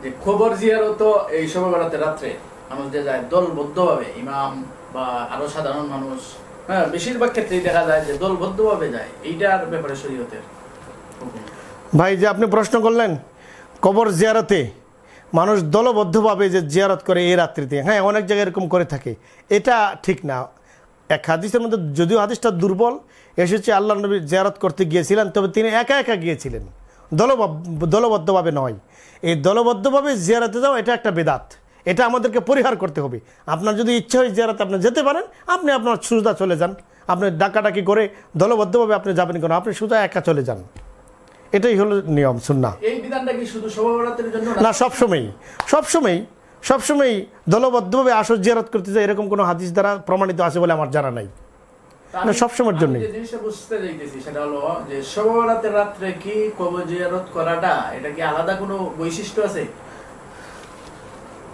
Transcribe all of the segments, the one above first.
যে খবর জিয়ারত এই শবে বরাতের রাত্রে মানুষ যে যায় দলবদ্ধভাবে, ইমাম বা আরো সাধারণ মানুষ, হ্যাঁ বেশিরভাগ ক্ষেত্রেই দেখা যায় যে দলবদ্ধভাবে যায়, এইটার ব্যাপারে শরীয়তের হুকুম। ভাই যে আপনি প্রশ্ন করলেন কবর জিয়ারতে মানুষ দলবদ্ধভাবে যে জিয়ারত করে এই রাত্রিতে, হ্যাঁ অনেক জায়গায় এরকম করে থাকে, এটা ঠিক না। এক হাদিসের মধ্যে, যদিও হাদিসটা দুর্বল, এসেছে আল্লাহ নবী জিয়ারত করতে গিয়েছিলেন, তবে তিনি একা একা গিয়েছিলেন, দলবদ্ধভাবে নয়। এই দলবদ্ধভাবে জিয়ারতে যাওয়া এটা একটা বেদাত, এটা আমাদেরকে পরিহার করতে হবে। আপনার যদি ইচ্ছা হয় জিয়ারতে আপনি যেতে পারেন, আপনি আপনার সুজা চলে যান, আপনি ডাকাডাকি করে দলবদ্ধভাবে আপনি যাবেন কেন, আপনি সুজা একা চলে যান, এটাই হলো নিয়ম সুন্নাহ। এই বিধানটা কি শুধু শবে বরাতের জন্য না, সবসময় দলবদ্ধভাবে আসর জিয়ারত করতে যায় এরকম কোনো হাদিস দ্বারা প্রমাণিত আছে বলে আমার জানা নাই। না, সবসময়ের জন্য। যে জিনিসটা বুঝতে চাইতেছি সেটা হলো যে শবে বরাতের রাত্রে কি কবর জিয়ারত করাটা, এটা কি আলাদা কোনো বৈশিষ্ট্য আছে?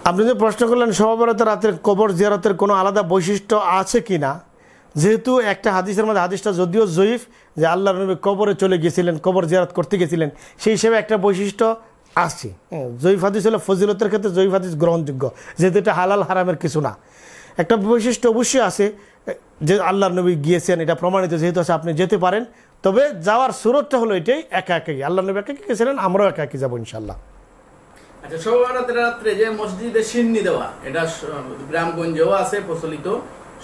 আপনি যে প্রশ্ন করলেন শবে বরাতের রাত্রে কবর জিয়ারতের কোনো আলাদা বৈশিষ্ট্য আছে কি না, যেহেতু একটা হাদিসের মধ্যে, হাদিসটা যদিও জয়ীফ, যে আল্লাহর নবী কবরে চলে গেছিলেন, কবর জিয়ারত করতে গেছিলেন, সেই হিসেবে একটা বৈশিষ্ট্য আছে। জয়ীফ হাদিস হলো ফজিলতের ক্ষেত্রে জয়ীফ হাদিস গ্রহণযোগ্য, যেহেতু এটা হালাল হারামের কিছু না। একটা বৈশিষ্ট্য অবশ্যই আছে যে আল্লাহর নবী গিয়েছেন, এটা প্রমাণিত যেহেতু আছে, আপনি যেতে পারেন। তবে যাওয়ার সুরতটা হলো এটাই, একা একাই আল্লাহর নবী একাকি গেছিলেন, আমরাও একা একি যাবো ইনশাল্লাহ। আচ্ছা, শবে বরাতের রাত্রে যে মসজিদে সিন্নি দেওয়া, এটা গ্রামগঞ্জেও আছে প্রচলিত,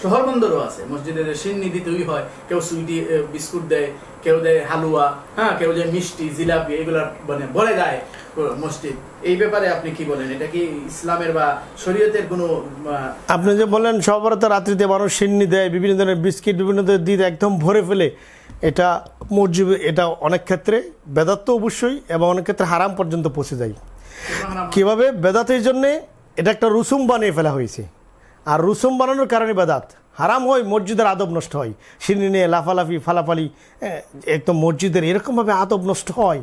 শহর বন্দরও আছে। মসজিদে সিন্নি দিতেই হয়, কেউ সুইটি বিস্কুট দেয়, কেউ দেয় হালুয়া, হ্যাঁ কেউ দেয় মিষ্টি জিলাপি, এগুলা মানে বলে দেয় মসজিদ। এই ব্যাপারে আপনি কি বলেন, এটা কি ইসলামের বা শরীয়তের কোনো? আপনি যে বললেন শবে বরাতের রাত্রিতে মানুষ সিন্নি দেয়, বিভিন্ন ধরনের বিস্কিট, বিভিন্ন ধরনের দিয়ে একদম ভরে ফেলে, এটা মসজিদে, এটা অনেক ক্ষেত্রে বেদাত তো অবশ্যই, এবং অনেক ক্ষেত্রে হারাম পর্যন্ত পৌঁছে যায়। কীভাবে বেদাতের জন্যে এটা একটা রুসুম বানিয়ে ফেলা হয়েছে, আর রুসুম বানানোর কারণে বেদাত হারাম হয়, মসজিদের আদব নষ্ট হয়, সিন্নি নিয়ে লাফালাফি ফালাফালি, একদম মসজিদের এরকমভাবে আদব নষ্ট হয়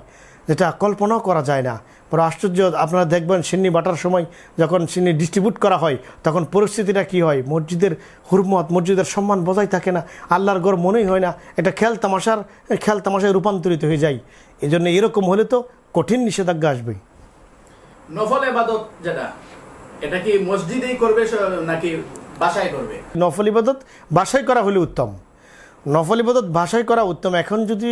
যেটা কল্পনাও করা যায় না। বড় আশ্চর্য, আপনারা দেখবেন সিন্নি বাটার সময় যখন সিন্নি ডিস্ট্রিবিউট করা হয় তখন পরিস্থিতিটা কি হয়, মসজিদের হুরমত, মসজিদের সম্মান বজায় থাকে না, আল্লাহর ঘর মনেই হয় না, এটা খেল তামাশায় রূপান্তরিত হয়ে যায়। এই জন্য এরকম হলে তো কঠিন নিষেধাজ্ঞা আসবে। নফল ইবাদত যেটা, এটা কি মসজিদেই করবে নাকি বাসায় করবে? নফল ইবাদত বাসায় করা হলে উত্তম, নফল ইবাদত বাসায় করা উত্তম। এখন যদি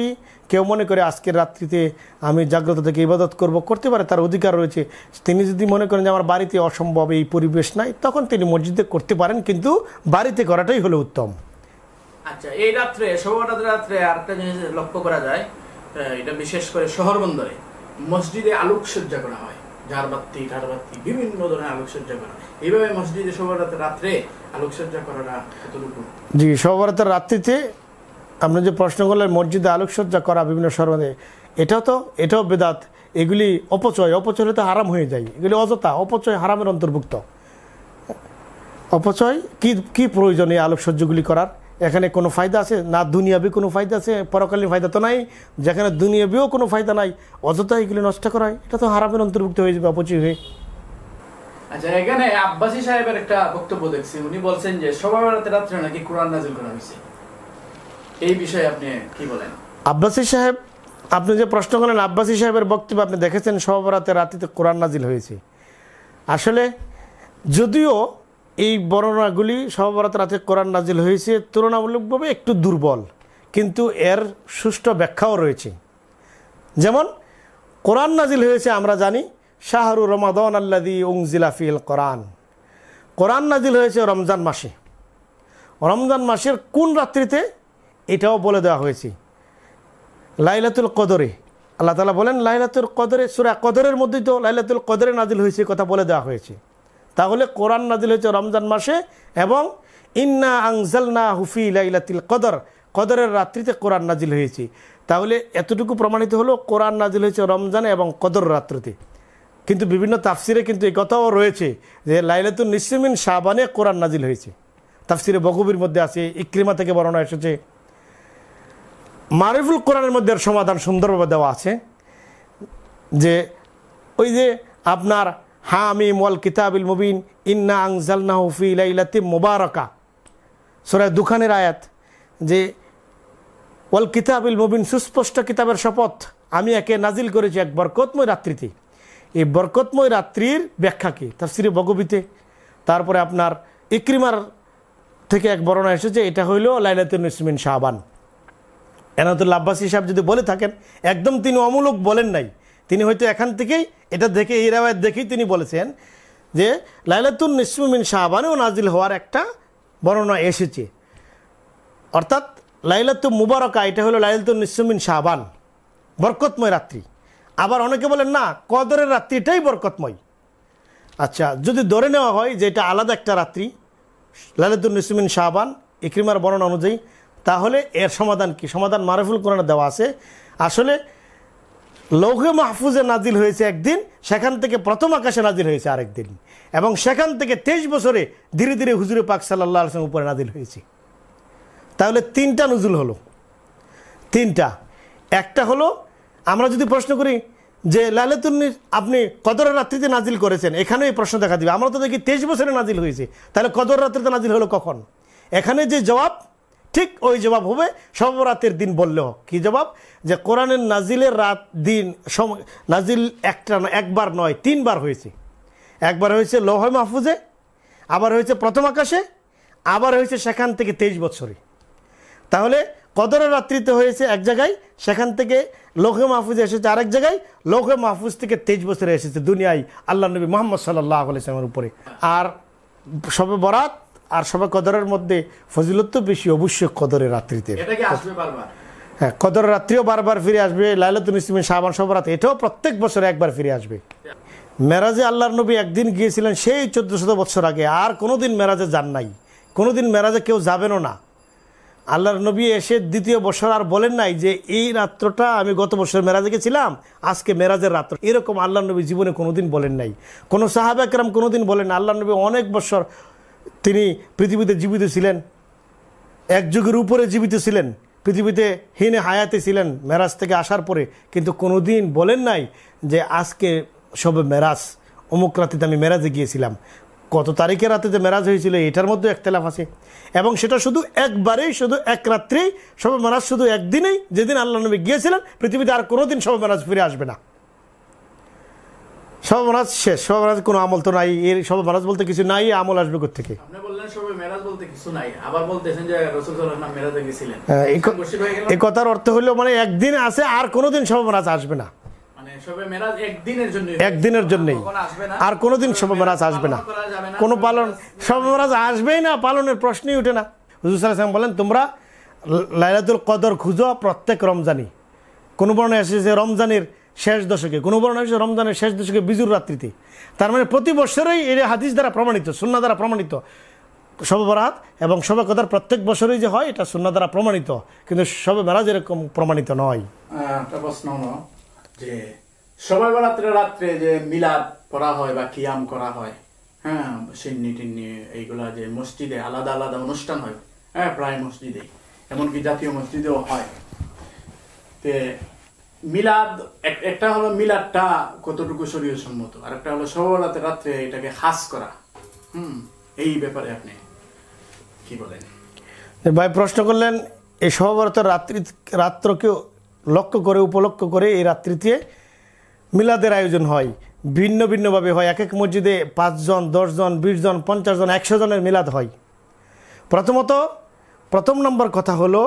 কেউ মনে করে আজকের রাত্রিতে আমি জাগ্রত থেকে ইবাদত করতে পারে, তার অধিকার রয়েছে। তিনি যদি মনে করেন যে আমার বাড়িতে অসম্ভব, এই পরিবেশ নাই, তখন তিনি মসজিদে করতে পারেন, কিন্তু বাড়িতে করাটাই হলো উত্তম। আচ্ছা, এই রাত্রে শবে বরাতের রাত্রে আরেকটা জিনিস লক্ষ্য করা যায়, এটা বিশেষ করে শহর বন্দরে মসজিদে আলোকসজ্জা করা হয়, ঝাড়বাতি বিভিন্ন ধরনের আলোকসজ্জা করা। এইভাবে মসজিদে শবে বরাতের রাত্রে আলোকসজ্জা করাটা কতটুকু? জি, শবে বরাতের রাত্রিতে আপনি যে প্রশ্ন করলেন মসজিদে আলোকসজ্জা করা বিভিন্ন শহরে, এটাও বেদাত। এগুলি অপচয় তো হারাম হয়ে যায়, এগুলি অযথা অপচয়, হারামের অন্তর্ভুক্ত। অপচয় কি প্রয়োজন এই আলোকসজ্জাগুলি করার? এখানে কোনো ফায়দা আছে না? দুনিয়াবি কোনো ফায়দা আছে? পরকালীন ফায়দা তো নাই। যেখানে দুনিয়াবিও কোনো ফায়দা নাই, অযথা এগুলি নষ্ট করা হয়, এটা তো হারামের অন্তর্ভুক্ত হয়ে যাবে, অপচয় হয়ে। আচ্ছা, এখানে আব্বাসী সাহেবের একটা বক্তব্য দেখছি, উনি বলছেন যে শবে বরাতের রাত্রে নাকি কোরআন নাযিল করা হয়েছে, এই বিষয়ে আপনি কি বলেন? আব্বাসী সাহেব, আপনি যে প্রশ্ন করলেন আব্বাসী সাহেবের বক্তব্য, আপনি দেখেছেন শবে বরাতের রাত্রিতে কোরআন নাযিল হয়েছে। আসলে যদিও এই বর্ণনাগুলি শবে বরাতের রাতে কোরআন নাযিল হয়েছে তুলনামূলকভাবে একটু দুর্বল, কিন্তু এর সুষ্ঠু ব্যাখ্যাও রয়েছে। যেমন কোরআন নাযিল হয়েছে আমরা জানি শাহরু রমাদান আল্লাযী উনজিলা ফিহিল কোরআন, কোরআন নাযিল হয়েছে রমজান মাসে। রমজান মাসের কোন রাত্রিতে এটাও বলে দেওয়া হয়েছে, লাইলাতুল কদরে। আল্লাহ তাআলা বলেন লাইলাতুল কদরে, সূরা কদরের মধ্যেই তো লাইলাতুল কদরে নাযিল হয়েছে, কথা বলে দেওয়া হয়েছে। তাহলে কোরআন নাযিল হয়েছে রমজান মাসে, এবং ইন্না আনজালনাহু ফি লাইলাতিল কদর, কদরের রাত্রিতে কোরআন নাযিল হয়েছে। তাহলে এতটুকু প্রমাণিত হলো কোরআন নাযিল হয়েছে রমজানে এবং কদর রাত্রিতে। কিন্তু বিভিন্ন তাফসিরে কিন্তু এই কথাও রয়েছে যে লাইলাতুন নিসফি মিন শাবানে কোরআন নাযিল হয়েছে। তাফসিরে বগবীর মধ্যে আছে, ইকরিমা থেকে বর্ণনা এসেছে, মারিফুল কোরআনের মধ্যে সমাধান সুন্দরভাবে দেওয়া আছে, যে ওই যে আপনার হামিম ওয়াল কিতাবিল মুবিন ইন্না আনজালনাহু ফি লাইলাতিন মুবারাকা, সূরা দুখানের আয়াত, যে ওয়াল কিতাবিল মুবিন, সুস্পষ্ট কিতাবের শপথ, আমি একে নাজিল করেছি এক বরকতময় রাত্রিতে। এই বরকতময় রাত্রির ব্যাখ্যা কি তাফসিরে বগবীতে, তারপরে আপনার ইকরিমার থেকে এক বর্ণনা এসেছে এটা হইল লাইলাতুন নিসফ মিন শাবান। এনায়তুল্লাহ আব্বাসী সাহেব যদি বলে থাকেন, একদম তিনি অমূলক বলেন নাই, তিনি হয়তো এখান থেকেই এটা দেখে এই রাওয়ায়াত দেখেই তিনি বলেছেন যে লাইলাতুন নিসফ মিন শাবানেও নাজিল হওয়ার একটা বর্ণনা এসেছে, অর্থাৎ লাইলাতুল মুবারকা এটা হলো লাইলাতুন নিসফ মিন শাবান, বরকতময় রাত্রি। আবার অনেকে বলেন না, কদরের রাত্রিটাই বরকতময়। আচ্ছা, যদি ধরে নেওয়া হয় যে এটা আলাদা একটা রাত্রি লাইলাতুন নিসফ মিন শাবান ইকরিমার বর্ণনা অনুযায়ী, তাহলে এর সমাধান কি? সমাধান মারুফুল কোরআনে দেওয়া আছে। আসলে লৌহে মাহফুজে নাজিল হয়েছে একদিন, সেখান থেকে প্রথম আকাশে নাজিল হয়েছে আরেকদিন, এবং সেখান থেকে 23 বছরে ধীরে ধীরে হুজুরে পাক সাল্লাল্লাহু আলাইহি ওয়াসাল্লামের উপরে নাজিল হয়েছে। তাহলে 3টা নুজুল হলো, 3টা। একটা হলো আমরা যদি প্রশ্ন করি যে লাইলাতুন আপনি কদরের রাত্রিতে নাজিল করেছেন, এখানে এই প্রশ্ন দেখা দিবে, আমরা তো দেখি 23 বছরে নাজিল হয়েছে, তাহলে কদর রাত্রিতে নাজিল হলো কখন? এখানে যে জবাব ঠিক ওই জবাব হবে শবে বরাতের দিন বললেও। কি জবাব? যে কোরআনের নাজিলের রাত দিন নাজিল একবার নয় 3বার হয়েছে। একবার হয়েছে লৌহে মাহফুজে, আবার হয়েছে প্রথম আকাশে, আবার হয়েছে সেখান থেকে 23 বছরে। তাহলে কদরের রাত্রিতে হয়েছে এক জায়গায়, সেখান থেকে লৌহে মাহফুজে এসেছে আরেক জায়গায়, লৌহে মাহফুজ থেকে 23 বছরে এসেছে দুনিয়ায় আল্লাহ নবী মুহাম্মদ সাল্লাল্লাহু আলাইহি ওয়াসাল্লামের উপরে। আর শবে বরাত আর শবে কদরের মধ্যে ফজিলত তো বেশি অবশ্যই কদরের রাত্রিতে। এটা কি আসবে বারবার? হ্যাঁ, কদরের রাত্রিও বারবার ফিরে আসবে। লাইলাতুন নিসফ মিন শাবান শবে বরাত এটাও প্রত্যেক বছরে একবার ফিরে আসবে। মেরাজে আল্লাহর নবী একদিন গিয়েছিলেন সেই 1400 বছর আগে, আর কোনোদিন মেরাজে যান নাই, কোনোদিন মেরাজে কেউ যাবেনও না। আল্লাহর নবী এসে দ্বিতীয় বছর আর বলেন নাই যে এই রাত্রটা আমি গত বছর মেরাজে গেছিলাম, আজকে মেরাজের রাত্র, এরকম আল্লাহর নবী জীবনে কোনোদিন বলেন নাই। কোনো সাহাবা একরাম কোনোদিন বলেন না। আল্লাহর নবী অনেক বছর তিনি পৃথিবীতে জীবিত ছিলেন, এক যুগের উপরে জীবিত ছিলেন, পৃথিবীতে হিনে হায়াতে ছিলেন মেরাজ থেকে আসার পরে, কিন্তু কোনোদিন বলেন নাই যে আজকে সবে মেরাজ, অমুক রাতে আমি মেরাজে গিয়েছিলাম। কত তারিখের রাতে যে মেরাজ হয়েছিল এটার মধ্যে একতলাফ আছে, এবং সেটা শুধু একবারেই, শুধু এক রাত্রেই শবে মেরাজ, শুধু একদিনেই, যেদিন আল্লাহ নবী গিয়েছিলেন। পৃথিবীতে আর কোনোদিন শবে মেরাজ ফিরে আসবে না। শবে মেরাজ শেষ, শবে মেরাজ কোনো আমল তো নাই, এর শবে মেরাজ বলতে কিছু নাই, আমল আসবে কোথা থেকে? আপনি বললেন শবে মেরাজ বলতে কিছু নাই, আবার বলতেছেন যে রাসূল সাল্লাল্লাহু আলাইহি ওয়াসাল্লাম মেরাজে গেছিলেন। এই কথার অর্থ হলো মানে একদিন আছে, আর কোনোদিন শবে মেরাজ আসবে না। শবে মেরাজ একদিনের জন্য, একদিনের জন্যই, আর কোনোদিন শবে মেরাজ আসবে না। কোনো পালন শবে মেরাজ আসবেই না, পালনের প্রশ্নই ওঠে না। হুজুর সাল্লাল্লাহু আলাইহি ওয়াসাল্লাম বলেন তোমরা লাইলাতুল কদর খুঁজো প্রত্যেক রমজানি। কোনো বর্ণনা এসেছে রমজানের শেষ দশকে, কোনো বর্ণনা এসেছে রমজানের শেষ দশকে বিজুর রাত্রিতে। তার মানে প্রতি বছরই এই হাদিস দ্বারা প্রমাণিত, সুন্নাহ দ্বারা প্রমাণিত। শবে বরাত এবং শবে কদর প্রত্যেক বছরই যে হয় এটা সুন্নাহ দ্বারা প্রমাণিত, কিন্তু শবে মেরাজ এরকম প্রমাণিত নয়। একটা প্রশ্ন হলো যে শবে বরাতের রাত্রে যে মিলাদ পড়া হয় বা কিয়াম করা হয়, হ্যাঁ, সিন্নি টিন্নি এইগুলা যে মসজিদে আলাদা আলাদা অনুষ্ঠান হয়, হ্যাঁ, প্রায় মসজিদে, এমনকি জাতীয় মসজিদেও হয়। তে মিলাদ একটা হলো মিলাদটা কতটুকু শরীয়ত সম্মত, আর একটা হলো শবে বরাতের রাত্রে এটাকে খাস করা। এই ব্যাপারে আপনি কি বলেন? ভাই প্রশ্ন করলেন এই শবে বরাতের রাত্রকে লক্ষ্য করে, উপলক্ষ করে এই রাত্রিতে মিলাদের আয়োজন হয়, ভিন্ন ভিন্নভাবে হয়। এক এক মসজিদে 5 জন, 10 জন, 20 জন, 50 জন, 100 জনের মিলাদ হয়। প্রথম নম্বর কথা হলো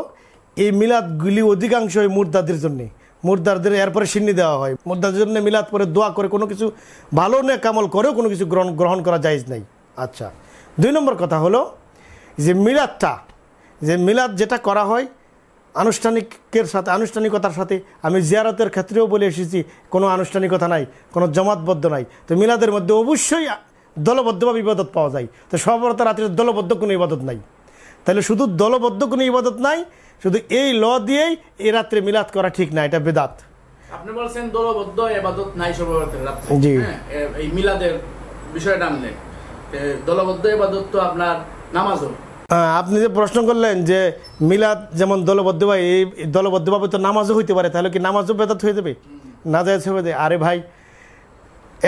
এই মিলাদগুলি অধিকাংশই মুর্দাদের জন্যে, মুর্দাদের এরপরে সিন্নি দেওয়া হয়। মুর্দাদের জন্য মিলাদ পরে দোয়া করে কোনো কিছু ভালো নেক আমল করেও কোনো কিছু গ্রহণ করা জায়েজ নাই। আচ্ছা, 2 নম্বর কথা হলো যে মিলাদ যেটা করা হয় আনুষ্ঠানিকতার সাথে, আমি জিয়ারতের ক্ষেত্রেও বলে এসেছি কোনো আনুষ্ঠানিকতা নাই, কোনো জমাতবদ্ধ নাই। তো মিলাদের মধ্যে অবশ্যই দলবদ্ধভাবে ইবাদত পাওয়া যায়। তো শবে বরাতের রাত্রে দলবদ্ধ কোনো ইবাদত নাই। তাহলে শুধু দলবদ্ধ কোনো ইবাদত নাই, শুধু এই ল দিয়েই এই রাত্রে মিলাদ করা ঠিক না, এটা বেদাত। আপনি বলছেন দলবদ্ধ ইবাদত নাই শবে বরাতের রাত্রে, জি, এই মিলাদের বিষয়টা আনলেন। দলবদ্ধ ইবাদত তো আপনার নামাজও। আপনি যে প্রশ্ন করলেন যে মিলাদ যেমন দলবদ্ধভাবে, এই দলবদ্ধভাবে তো নামাজও হইতে পারে, তাহলে কি নামাজও বেদাত হয়ে যাবে? না যায় হবে? আরে ভাই,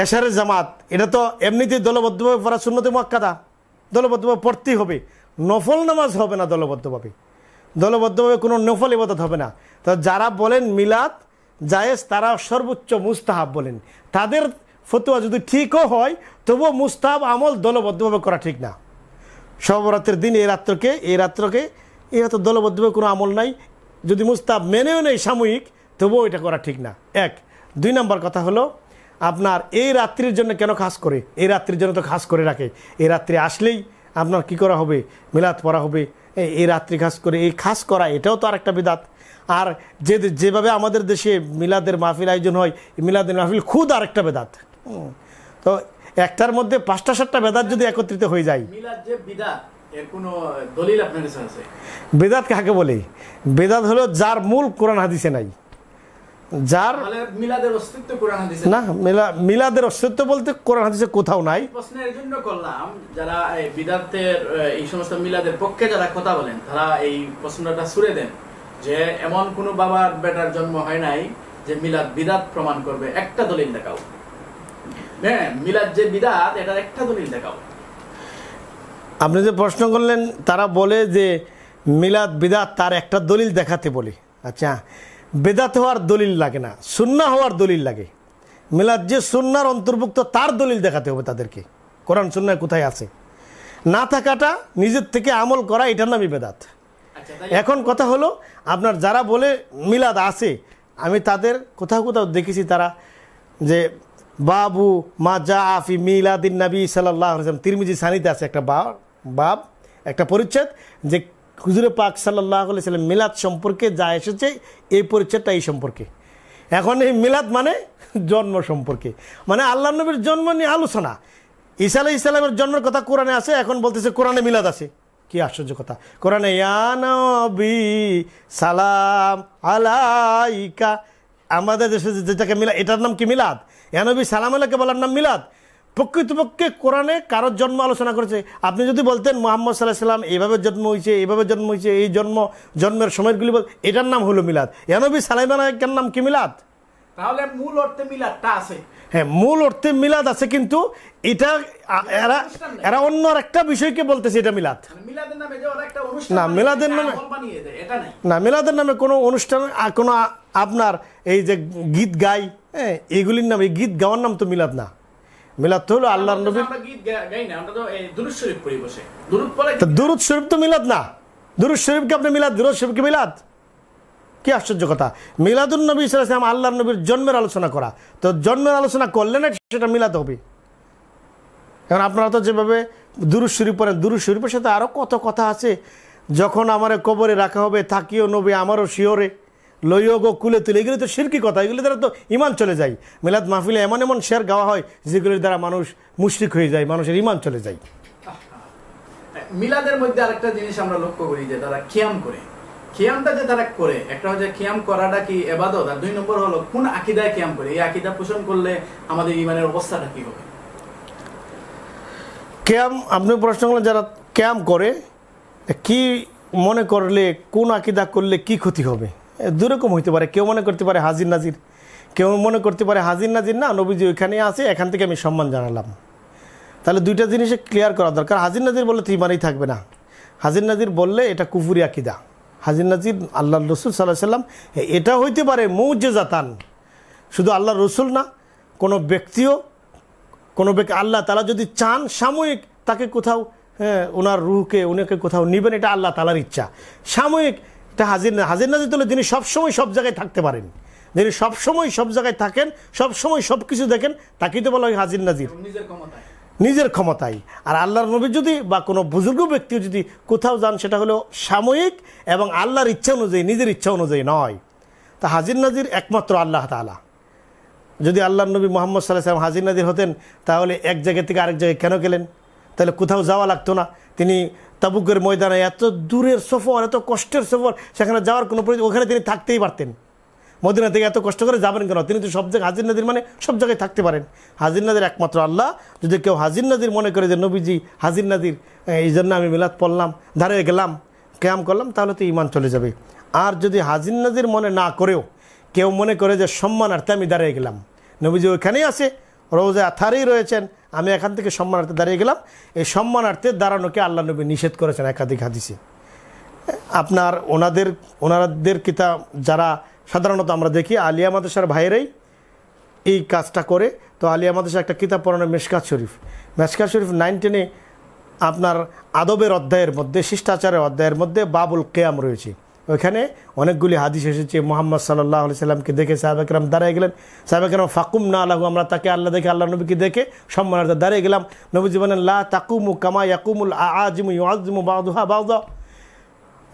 এশারের জামাত এটা তো এমনিতেই দলবদ্ধভাবে পড়া সুন্নতে মুআক্কাদা, দলবদ্ধভাবে পড়তেই হবে। নফল নামাজ হবে না দলবদ্ধভাবে কোনো নফল ইবাদত হবে না। তো যারা বলেন মিলাদ জায়েজ, তারা সর্বোচ্চ মুস্তাহাব বলেন, তাদের ফতোয়া যদি ঠিকও হয় তবুও মুস্তাহাব আমল দলবদ্ধভাবে করা ঠিক না। শবে বরাতের দিন এই রাত্রকে এত দলবদ্ধভাবে কোনো আমল নাই, যদি মুস্তাহাব মেনেও নেই সাময়িক তবুও এটা করা ঠিক না। 1 2 নম্বর কথা হলো আপনার এই রাত্রির জন্য কেন খাস করে, এই রাত্রির জন্য তো খাস করে রাখে, এই রাত্রি আসলেই আপনার কি করা হবে, মিলাদ পড়া হবে, এই রাত্রি খাস করে, এই খাস করা এটাও তো আরেকটা বিদাত। আর যেভাবে আমাদের দেশে মিলাদের মাহফিল আয়োজন হয়, মিলাদের মাহফিল খুদ আরেকটা বেদাত। তো একটার মধ্যে 5টা 7টা বেদাত যদি একত্রিত হয়ে যায়, মিলাদ যে বিদআত এর কোনো দলিল আপনার কাছে আছে? বেদাত কাকে বলে? বেদাত হলো যার মূল কোরআন হাদিসে নাই, যার মিলাদের অস্তিত্ব কোরআন হাদিসে না, মিলাদের অস্তিত্ব বলতে কোরআন হাদিসে কোথাও নাই। প্রশ্নের জন্য করলাম, যারা এই বিদআতের এই সমস্ত মিলাদের পক্ষে যারা কথা বলেন তারা এই প্রশ্নটা ছুড়ে দেন যে এমন কোন বাবার বেটার জন্ম হয় নাই যে মিলাদ বিদআত প্রমাণ করবে, একটা দলিল দেখাও। হ্যাঁ, মিলাদ যে বিদআত এটার একটা দলিল দেখাও। আপনি যে প্রশ্ন করলেন তারা বলে যে মিলাদ বিদআত, তার একটা দলিল দেখাতে বলি। আচ্ছা, বেদাত হওয়ার দলিল লাগে না, সুন্নাহ হওয়ার দলিল লাগে। মিলাদ যে সুন্নার অন্তর্ভুক্ত তার দলিল দেখাতে হবে তাদেরকে, কোরআন সুন্নাহ কোথায় আছে। না থাকাটা, নিজের থেকে আমল করা, এটার নামই বেদাত। এখন কথা হলো আপনার যারা বলে মিলাদ আছে, আমি তাদের কোথাও কোথাও দেখেছি তারা যে বাবু মা জা আফি মিলাদিন নবী সাল্লাল্লাহু আলাইহি ওয়াসাল্লাম, তিরমিজি সানিতে আছে একটা বাব একটা পরিচ্ছেদ যে হুজুরে পাক সাল্লাল্লাহু আলাইহি ওয়াসাল্লাম মিলাদ সম্পর্কে যা এসেছে এই পরিচ্ছেদটা এই সম্পর্কে। এখন এই মিলাদ মানে জন্ম সম্পর্কে, মানে আল্লাহ নবীর জন্ম নিয়ে আলোচনা। ঈসা আলাইহিস সালামের জন্মের কথা কোরআনে আছে, এখন বলতেছে কোরআনে মিলাদ আছে। কি আশ্চর্য কথা! কোরআনে ইয়া নবী সালাম আলাইকা, আমাদের দেশে যেটাকে মিলাদ, এটার নাম কি মিলাদ? ইয়া নবী সালাম আলাইকা বলার নাম মিলাদ। প্রকৃতপক্ষে কোরআনে কারোর জন্ম আলোচনা করেছে। আপনি যদি বলতেন মুহাম্মদ সাল্লাল্লাহু আলাইহি সাল্লাম এইভাবে জন্ম হয়েছে, এইভাবে জন্ম হয়েছে, এই জন্মের সময়গুলি বল, এটার নাম হলো মিলাদ। ইয়া নবী সালাম আলাইকার নাম কি মিলাদ? তাহলে মূল অর্থে মিলাদটা আছে। হ্যাঁ, মূল অর্থে মিলাদ আছে, কিন্তু এটা এরা অন্য একটা বিষয়কে বলতেছে এটা মিলাদ। মিলাদের নামে যে ওরা একটা অনুষ্ঠান না, মিলাদের নামে বানিয়ে দেয়, এটা নাই। না, মিলাদের নামে কোনো অনুষ্ঠান, কোনো আপনার এই যে গীত গাই, হ্যাঁ, এগুলির নাম, এই গীত গাওয়ার নাম তো মিলাদ না। মিলাদ তো হলো আল্লাহর নবীর। আমরা গীত গাই না, আমরা তো এই দুরূদ শরীফ পড়ি বসে। দুরূদ পড়ে, তো দুরূদ শরীফ তো মিলাদ না। দুরূদ শরীফকে আপনি মিলাদ, দুরূদ শরীফকে মিলাদ? কি আশ্চর্য কথা! মিলাদুন নবী সাল্লাল্লাহু আলাইহি ওয়াসাল্লাম আল্লাহর নবীর জন্মের আলোচনা করা, তো জন্মের আলোচনা করলে না সেটা মিলাদ হবে। কারণ আপনারা তো যেভাবে দুরূদ শরীফ পড়েন, দুরূদ শরীফের সাথে আরও কত কথা আছে। যখন আমার কবরে রাখা হবে থাকিও নবী আমারও শিওরে, লইও গো কুলে তুলে, এগুলি তো শিরকি কথা, এগুলি দ্বারা তো ইমান চলে যায়। মিলাদ মাহফিলে এমন এমন শের গাওয়া হয় যেগুলির দ্বারা মানুষ মুশরিক হয়ে যায়, মানুষের ইমান চলে যায়। মিলাদের মধ্যে আরেকটা জিনিস আমরা লক্ষ্য করি যে তারা কিয়াম করে। কিয়ামটা যে তারা করে, একটা হচ্ছে কিয়াম করাটা কি ইবাদত, আর 2 নম্বর হলো কোন আকীদায় কিয়াম করে। এই আকীদা পোষণ করলে আমাদের ইমানের অবস্থাটা কি হবে? কিয়াম, আপনি প্রশ্ন করলেন যারা কিয়াম করে কি মনে করলে, কোন আকীদা করলে কি ক্ষতি হবে? দুরকম হইতে পারে। কেউ মনে করতে পারে হাজির নাজির, কেউ মনে করতে পারে হাজির নাজির না, নবীজি ওইখানে আছে, এখান থেকে আমি সম্মান জানালাম। তাহলে দুইটা জিনিসে ক্লিয়ার করা দরকার। হাজির নাজির বললে তো ইমানই থাকবে না। হাজির নাজির বললে এটা কুফুরি আকীদা। হাজির নাজির আল্লাহ রসুল সাল্লাল্লাহু আলাইহি ওয়াসাল্লাম, এটা হইতে পারে মুজিজাতান, শুধু আল্লাহ রসুল না, কোনো ব্যক্তিও, কোনো ব্যক্তি আল্লাহ তাআলা যদি চান সাময়িক তাকে কোথাও, হ্যাঁ, ওনার রুহকে উনাকে কোথাও নেবেন, এটা আল্লাহ তাআলার ইচ্ছা। সাময়িক এটা হাজির নাজির তো যিনি সবসময় সব জায়গায় থাকতে পারেন, যিনি সবসময় সব জায়গায় থাকেন, সবসময় সব কিছু দেখেন, তাকেই তো বলা হয় হাজির নাজির, নিজের ক্ষমতায়। আর আল্লাহর নবী যদি বা কোনো বুজুর্গ ব্যক্তিও যদি কোথাও যান, সেটা হলো সাময়িক এবং আল্লাহর ইচ্ছা অনুযায়ী, নিজের ইচ্ছা অনুযায়ী নয়। তা হাজির নাজির একমাত্র আল্লাহ তাআলা। যদি আল্লাহর নবী মুহাম্মদ সাল্লাল্লাহু আলাইহি ওয়াসাল্লাম হাজির নাজির হতেন, তাহলে এক জায়গা থেকে আরেক জায়গায় কেন গেলেন? তাহলে কোথাও যাওয়া লাগতো না। তিনি তাবুকের ময়দানে, এত দূরের সফর, এত কষ্টের সফর, সেখানে যাওয়ার কোনো প্রয়োজন, ওখানে তিনি থাকতেই পারতেন। মদিনা থেকে এত কষ্ট করে যাবেন কেন? তিনি তো সব জায়গায় হাজির নাজির, মানে সব জায়গায় থাকতে পারেন। হাজির নাজির একমাত্র আল্লাহ। যদি কেউ হাজির নাজির মনে করে যে নবীজি হাজির নাজির, এই জন্য আমি মিলাদ পড়লাম, দাঁড়িয়ে গেলাম, কিয়াম করলাম, তাহলে তো ঈমান চলে যাবে। আর যদি হাজির নাজির মনে না করেও কেউ মনে করে যে সম্মানার্থে আমি দাঁড়িয়ে গেলাম, নবীজি ওইখানেই আছে, রোজা আথারেই রয়েছেন, আমি এখান থেকে সম্মানার্থে দাঁড়িয়ে গেলাম, এই সম্মানার্থে দাঁড়ানোকে আল্লাহ নবী নিষেধ করেছেন একাধিক হাদিসে। আপনার ওনাদের কিতাব যারা সাধারণত আমরা দেখি আলিয়া মাদ্রাসার ভাইয়েরাই এই কাজটা করে, তো আলিয়া মাদ্রাসা একটা কিতাব পড়ানো মেশকাত শরীফ 9-10 আপনার আদবের অধ্যায়ের মধ্যে, শিষ্টাচারের অধ্যায়ের মধ্যে বাবুল কেয়াম রয়েছে। ওইখানে অনেকগুলি হাদিস এসেছে। মুহাম্মদ সাল্লাল্লাহু আলাইহি সাল্লামকে দেখে সাহাবা কেরাম দাঁড়িয়ে গেলেন। সাহাবা কেরাম ফাকুম না আলাহু, আমরা তাকে আল্লাহ দেখে, আল্লাহ নবীকে দেখে সম্মানার্থে দাঁড়িয়ে গেলাম। নবীজি বলেন লা তাকুমু কামা ইয়াকুমুল আআজিমু ইউআযিমু বা'দুহা বা'দা,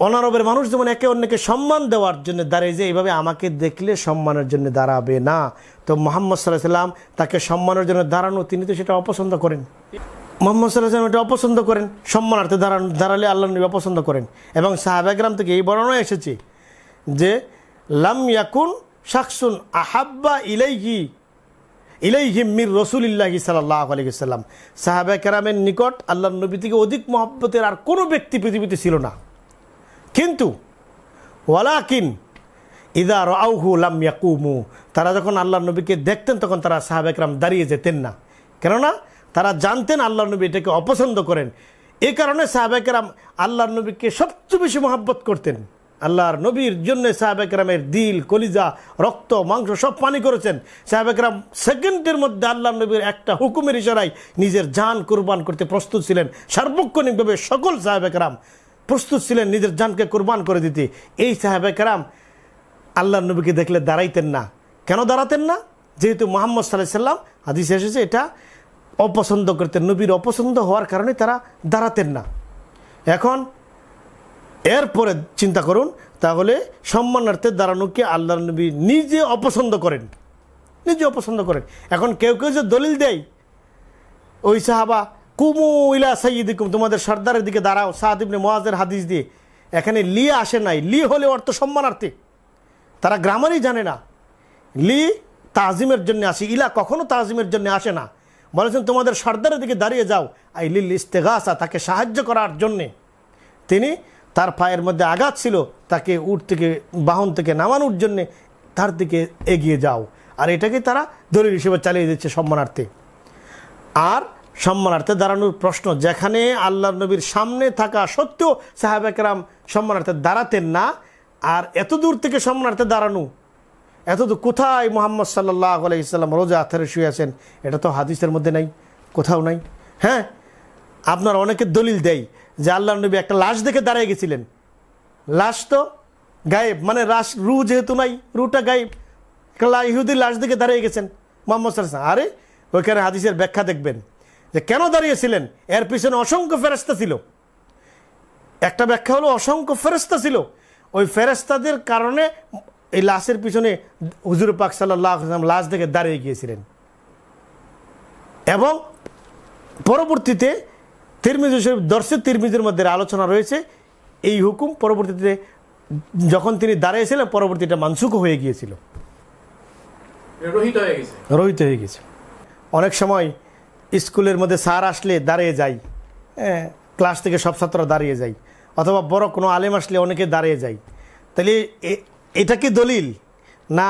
অনারবের মানুষ যেমন একে অন্যকে সম্মান দেওয়ার জন্য দাঁড়িয়ে যে এইভাবে আমাকে দেখলে সম্মানের জন্য দাঁড়াবে না। তো মুহাম্মদ সাল্লাল্লাহু আলাইহি সাল্লাম তাকে সম্মানের জন্য দাঁড়ানো, তিনি তো সেটা অপছন্দ করেন। মুহাম্মদ সাল্লাল্লাহু আলাইহি সাল্লাম এটা অপছন্দ করেন, সম্মানার্থে দাঁড়ালে আল্লাহ নবী অপছন্দ করেন। এবং সাহাবা কেরাম থেকে এই বর্ণনা এসেছে যে লাম ইয়াকুন শাখসুন আহাব্বা ইলাইহি মির রাসূলিল্লাহি সাল্লাল্লাহু আলাইহি ওয়াসাল্লাম, সাহাবা কেরামের নিকট আল্লাহর নবী থেকে অধিক মহব্বতের আর কোনো ব্যক্তি পৃথিবীতে ছিল না। কিন্তু ওয়ালাকিন ইযা রাআউহু লাম ইয়াকুমু, তারা যখন আল্লাহর নবীকে দেখতেন তখন তারা সাহাবা কেরাম দাঁড়িয়ে যেতেন না, কেননা তারা জানতেন আল্লাহর নবী এটাকে অপছন্দ করেন। এই কারণে সাহাবা কেরাম আল্লাহর নবীকে সবচেয়ে বেশি মহব্বত করতেন। আল্লাহর নবীর জন্য সাহাবা কেরামের দিল, কলিজা, রক্ত, মাংস সব পানি করেছেন। সাহাবা কেরাম সেকেন্ডের মধ্যে আল্লাহর নবীর একটা হুকুমের ইশারায় নিজের জান কুরবান করতে প্রস্তুত ছিলেন। সার্বক্ষণিকভাবে সকল সাহাবা কেরাম প্রস্তুত ছিলেন নিজের জানকে কুরবান করে দিতে। এই সাহাবা কেরাম আল্লাহর নবীকে দেখলে দাঁড়াইতেন না। কেন দাঁড়াতেন না? যেহেতু মুহাম্মদ সাল্লাল্লাহু আলাইহি সাল্লাম, হাদিসে এসেছে, এটা অপছন্দ করতেন। নবীর অপছন্দ হওয়ার কারণে তারা দাঁড়াতেন না। এখন এরপরে চিন্তা করুন, তাহলে সম্মানার্থে দাঁড়ানোকে আল্লাহর নবী নিজে অপছন্দ করেন, নিজে অপছন্দ করেন। এখন কেউ কেউ যে দলিল দেয়, ওই সাহাবা কুমু ইলা সাইয়্যিদিকুম, তোমাদের সর্দারের দিকে দাঁড়াও, সাদ ইবনে মুআযের হাদিস দিয়ে, এখানে লি আসে নাই। লি হলে অর্থ সম্মানার্থে, তারা গ্রামারই জানে না। লি তাজিমের জন্য আসে, ইলা কখনো তাজিমের জন্য আসে না। বলেছেন তোমাদের সর্দারের দিকে দাঁড়িয়ে যাও, আই লিল ইস্তেগাসা, তাকে সাহায্য করার জন্যে। তিনি, তার পায়ের মধ্যে আঘাত ছিল, তাকে উট থেকে, বাহন থেকে নামানোর জন্যে তার দিকে এগিয়ে যাও। আর এটাকে তারা দলিল হিসেবে চালিয়ে দিচ্ছে সম্মানার্থে। আর সম্মানার্থে দাঁড়ানোর প্রশ্ন, যেখানে আল্লাহর নবীর সামনে থাকা সত্ত্বেও সাহাবা কেরাম সম্মানার্থে দাঁড়াতেন না, আর এত দূর থেকে সম্মানার্থে দাঁড়ানো, এত দূর কোথায় মুহাম্মদ সাল্লাল্লাহু আলাইহি সাল্লাম রোজা আথারে শুয়ে আছেন, এটা তো হাদিসের মধ্যে নাই, কোথাও নাই। হ্যাঁ, আপনার অনেকে দলিল দেয় যে আল্লাহর নবী একটা লাশ দেখে দাঁড়িয়ে গেছিলেন। লাশ তো গায়েব, মানে লাশ, রু যেহেতু নাই, রুটা গায়েব, ইহুদির লাশ দেখে দাঁড়িয়ে গেছেন মুহাম্মদ সাল্লাল্লাহু আলাইহি সাল্লাম। আরে ওইখানে হাদিসের ব্যাখ্যা দেখবেন যে কেন দাঁড়িয়েছিলেন। এর পিছনে অসংখ্য ফেরেশতা ছিল। একটা ব্যাখ্যা হলো অসংখ্য ফেরেশতা ছিল, ওই ফেরেশতাদের কারণে এই লাশের পিছনে হুজুর পাক সাল্লাল্লাহু আলাইহি ওয়াসাল্লাম লাশ দেখে দাঁড়িয়ে গিয়েছিলেন। এবং পরবর্তীতে তিরমিজি শরীফ, দরসে তিরমিজির মধ্যে আলোচনা রয়েছে, এই হুকুম পরবর্তীতে যখন তিনি দাঁড়িয়েছিলেন, পরবর্তীটা মানসুখ হয়ে গিয়েছিল, রহিত হয়ে গেছে। অনেক সময় স্কুলের মধ্যে স্যার আসলে দাঁড়িয়ে যাই, ক্লাস থেকে সব ছাত্ররা দাঁড়িয়ে যায়, অথবা বড় কোনো আলেম আসলে অনেকে দাঁড়িয়ে যায়। তাহলে এটা কি দলিল না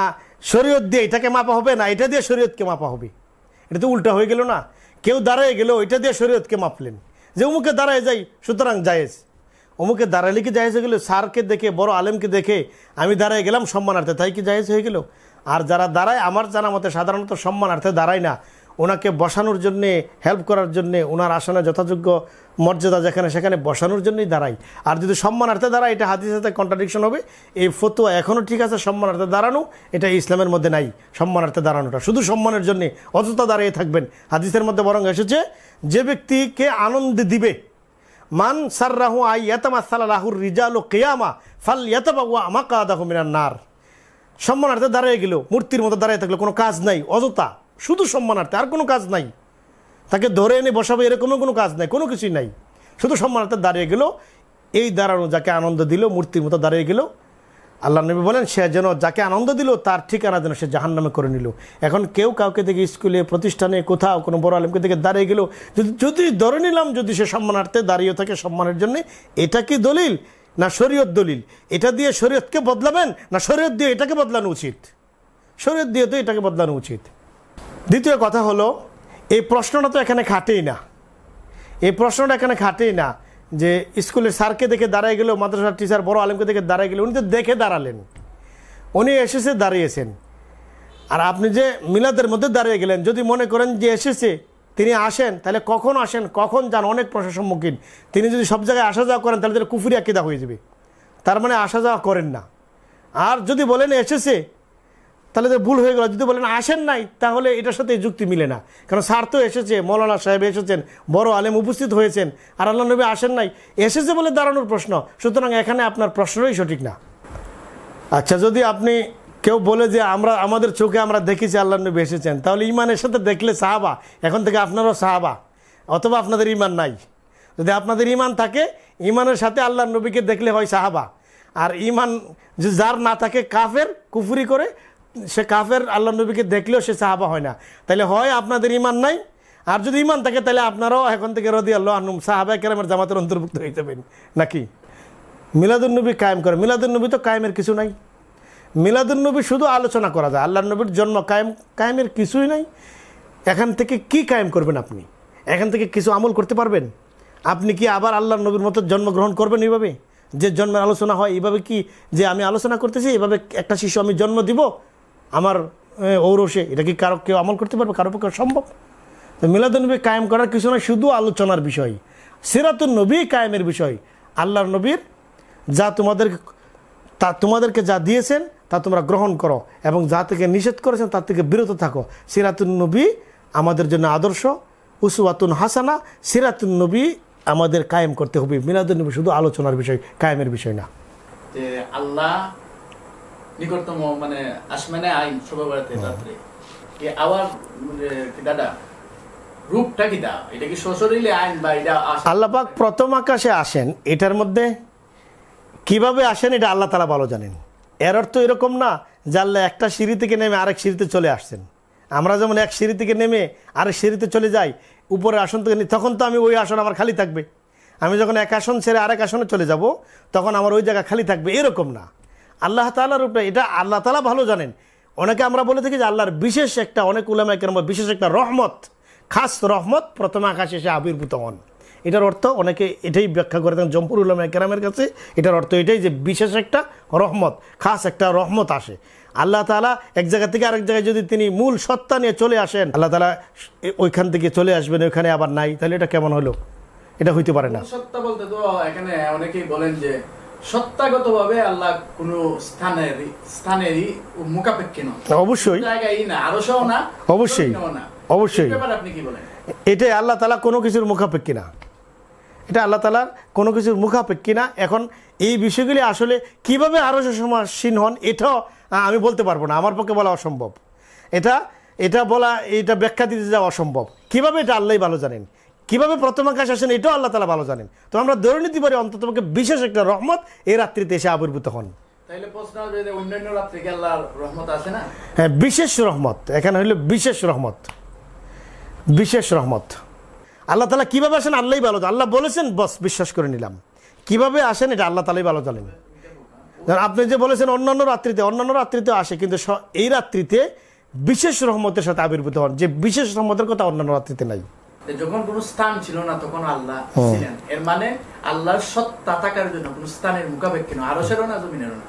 শরীয়ত দিয়ে এটাকে মাপা হবে, না এটা দিয়ে শরীয়তকে মাপা হবে? এটা তো উল্টা হয়ে গেল না। কেউ দাঁড়িয়ে গেল, এটা দিয়ে শরীয়তকে মাপলেন যে অমুকে দাঁড়ায় যাই, সুতরাং জায়েজ। অমুকে দাঁড়ালে কি জায়েজ হয়ে গেল? স্যারকে দেখে, বড় আলেমকে দেখে আমি দাঁড়ায় গেলাম সম্মানার্থে, তাই কি জায়েজ হয়ে গেল? আর যারা দাঁড়ায়, আমার জানা মতে সাধারণত সম্মানার্থে দাঁড়ায় না, ওনাকে বসানোর জন্যে, হেল্প করার জন্যে, ওনার আসনে যথাযোগ্য মর্যাদা যেখানে সেখানে বসানোর জন্যই দাঁড়ায়। আর যদি সম্মানার্থে দাঁড়ায়, এটা হাদিসের সাথে কন্ট্রাডিকশন হবে। এই ফতোয়া এখনও ঠিক আছে, সম্মানার্থে দাঁড়ানো এটা ইসলামের মধ্যে নাই। সম্মানার্থে দাঁড়ানোটা শুধু সম্মানের জন্যে অযথা দাঁড়িয়ে থাকবেন। হাদিসের মধ্যে বরং এসেছে, যে ব্যক্তিকে আনন্দ দিবে, মান সাররাহু আই ইয়াতামাসালা লাহুর রিজালু কিয়ামা ফাল ইয়াতাবাওয়া মাকাদাহু মিনান নার। সম্মানার্থে দাঁড়িয়ে গেল, মূর্তির মতো দাঁড়িয়ে থাকলো, কোনো কাজ নাই, অযথা, শুধু সম্মানার্থে, আর কোনো কাজ নাই। তাকে ধরে এনে বসাবে এরকমও কোনো কাজ নাই, কোনো কিছুই নাই, শুধু সম্মানার্থে দাঁড়িয়ে গেল। এই দাঁড়ানো যাকে আনন্দ দিল, মূর্তির মতো দাঁড়িয়ে গেল, আল্লাহ নবী বলেন সে যেন, যাকে আনন্দ দিল তার ঠিকানা যেন সে জাহান্নামে করে নিল। এখন কেউ কাউকে দেখে স্কুলে, প্রতিষ্ঠানে, কোথাও কোনো বড় আলেমকে দেখে দাঁড়িয়ে গেল, যদি ধরে নিলাম যদি সে সম্মানার্থে দাঁড়িয়ে থাকে সম্মানের জন্যে, এটা কি দলিল না শরীয়ত দলিল? এটা দিয়ে শরীয়তকে বদলাবেন না শরীয়ত দিয়ে এটাকে বদলানো উচিত? শরীয়ত দিয়ে তো এটাকে বদলানো উচিত। দ্বিতীয় কথা হলো, এই প্রশ্নটা তো এখানে খাটেই না। এই প্রশ্নটা এখানে খাটেই না যে স্কুলের স্যারকে দেখে দাঁড়িয়ে গেল, মাদ্রাসার টিচার, বড় আলেমকে দেখে দাঁড়িয়ে গেল। উনি তো দেখে দাঁড়ালেন, উনি এসেছে, দাঁড়িয়েছেন। আর আপনি যে মিলাদের মধ্যে দাঁড়িয়ে গেলেন, যদি মনে করেন যে এসেছে তিনি আসেন, তাহলে কখন আসেন কখন যান অনেক প্রশ্নের সম্মুখীন। তিনি যদি সব জায়গায় আসা যাওয়া করেন তাহলে কুফরি আকীদা হয়ে যাবে, তার মানে আসা যাওয়া করেন না। আর যদি বলেন এসেছে তাহলে তো ভুল হয়ে গেল, যদি বলেন আসেন নাই তাহলে এটার সাথে যুক্তি মিলে না। কারণ স্যার তো এসেছে, মৌলানা সাহেব এসেছেন, বড় আলেম উপস্থিত হয়েছেন, আর আল্লাহ নবী আসেন নাই, এসেছে বলে দাঁড়ানোর প্রশ্ন, সুতরাং এখানে আপনার প্রশ্নই সঠিক না। আচ্ছা, যদি আপনি কেউ বলে যে আমাদের চোখে আমরা দেখেছি আল্লাহ নবী এসেছেন, তাহলে ইমানের সাথে দেখলে সাহাবা, এখন থেকে আপনারও সাহাবা, অথবা আপনাদের ইমান নাই। যদি আপনাদের ইমান থাকে, ইমানের সাথে আল্লাহ নবীকে দেখলে হয় সাহাবা। আর ইমান যার না থাকে, কাফের, কুফরি করে, সে কাফের আল্লাহ নবীকে দেখলেও সে সাহাবা হয় না। তাহলে হয় আপনাদের ইমান নাই, আর যদি ইমান থাকে তাহলে আপনারাও এখন থেকে রাদিয়াল্লাহু আনহুম সাহাবা কেরামের জামাতের অন্তর্ভুক্ত হয়ে যাবেন নাকি? মিলাদুন্নবী কায়েম করে, মিলাদুন্নবী তো কায়েমের কিছু নাই। মিলাদুন্নবী শুধু আলোচনা করা যায়, আল্লাহ নবীর জন্ম কায়েমের কিছুই নাই। এখান থেকে কি কায়েম করবেন আপনি? এখান থেকে কিছু আমল করতে পারবেন? আপনি কি আবার আল্লাহ নবীর মতো জন্মগ্রহণ করবেন এইভাবে, যে জন্মের আলোচনা হয় এইভাবে? কি যে আমি আলোচনা করতেছি এইভাবে একটা শিশু আমি জন্ম দিব আমার ঔরসে, এটা কি কারো কেউ আমল করতে পারবে? কারো পক্ষে সম্ভব? তো মিলাদুন্নবী কায়েম করার কিছু নয়, শুধু আলোচনার বিষয়। সিরাতুন নবী কায়েমের বিষয়। আল্লাহর নবীর যা তোমাদেরকে যা দিয়েছেন তা তোমরা গ্রহণ করো, এবং যা থেকে নিষেধ করেছেন তার থেকে বিরত থাকো। সিরাতুন নবী আমাদের জন্য আদর্শ, উসওয়াতুন হাসানা। সিরাতুন নবী আমাদের কায়েম করতে হবে। মিলাদুন নবী শুধু আলোচনার বিষয়, কায়েমের বিষয় না। যে আল্লাহ নিকটতম মানে আসমানে আইন শবে বরাতে রাত্রে কি আবার দাদা রূপটা কি দা? এটা কি সশরীরে আইন বা এটা আল্লাহ পাক প্রথম আকাশে আসেন, এটার মধ্যে কিভাবে আসেন এটা আল্লাহ তাআলা ভালো জানেন। এর অর্থ এরকম না যে আল্লাহ একটা সিঁড়ি থেকে নেমে আরেক সিঁড়িতে চলে আসছেন। আমরা যেমন এক সিঁড়ি থেকে নেমে আরেক সিঁড়িতে চলে যাই, উপরে আসন থেকে তখন তো আমি ওই আসন আমার খালি থাকবে। আমি যখন এক আসন ছেড়ে আরেক আসনে চলে যাব তখন আমার ওই জায়গা খালি থাকবে, এরকম না। আল্লাহ তাআলার উপরে এটা আল্লাহ তাআলা ভালো জানেন। অনেকে আমরা বলে থাকি যে আল্লাহর বিশেষ একটা, অনেক উলামায়ে কেরাম বিশেষ একটা রহমত, খাস রহমত প্রথম আকাশে এসে আবির্ভূত হন। এটার অর্থ অনেকে এটাই ব্যাখ্যা করে দেন জমহুর উলামায়ে কেরামের কাছে, এটার অর্থ এটাই যে বিশেষ একটা রহমত, খাস একটা রহমত আসে। আল্লাহ তাআলা এক জায়গা থেকে আরেক জায়গায় যদি তিনি মূল সত্তা নিয়ে চলে আসেন, আল্লাহ তাআলা ওইখান থেকে চলে আসবেন, ওইখানে আবার নাই, তাহলে এটা কেমন হলো? এটা হইতে পারে না। সত্তা বলতে তো এখানে অনেকেই বলেন যে সত্তাগতভাবে আল্লাহ কোন স্থানেরই মুখাপেক্ষী নন। অবশ্যই জায়গায় না, আরশও না, অবশ্যই অবশ্যই আপনি কি বলেন? এটাই আল্লাহ তাআলা কোনো কিছুর মুখাপেক্ষী না, এটা আল্লাহ তাআলার কোনো কিছুর মুখাপেক্ষী না। এখন এই বিষয়গুলি আসলে কিভাবে আরশে সমাসীন হন এটাও আমি বলতে পারবো না, আমার পক্ষে বলা অসম্ভব। এটা বলা, এটা ব্যাখ্যা দিতে যাওয়া অসম্ভব। কিভাবে এটা আল্লাহই ভালো জানেন। কিভাবে প্রথম আকাশ আসেন এটাও আল্লাহ তাআলা ভালো জানেন। তো আমরা ধরে নিতে পারি অন্ততপক্ষে বিশেষ একটা রহমত এই রাত্রিতে এসে আবির্ভূত হন। তাইলে প্রশ্ন হবে যে অন্যান্য রাত্রে কি আল্লাহর রহমত আছে না? হ্যাঁ, বিশেষ রহমত এখানে হলো বিশেষ রহমত, বিশেষ রহমত। আল্লাহ তাআলা কিভাবে আসেন আল্লাহই ভালো জানেন। আল্লাহ বলেছেন বস বিশ্বাস করে নিলাম। কিভাবে আসেন এটা আল্লাহ তাআলাই ভালো জানেন। আপনি যে বলেছেন অন্যান্য রাত্রিতে আসে, কিন্তু এই রাত্রিতে বিশেষ রহমতের সাথে আবির্ভূত হন, যে বিশেষ রহমতের কথা অন্যান্য রাত্রিতে নাই। যখন কোন স্থান ছিল না তখন আল্লাহ ছিলেন, এর মানে আল্লাহর সত্তা থাকার জন্য কোন স্থানের মুখাপেক্ষী নয়, আরশেরও না, জমিনেরও না।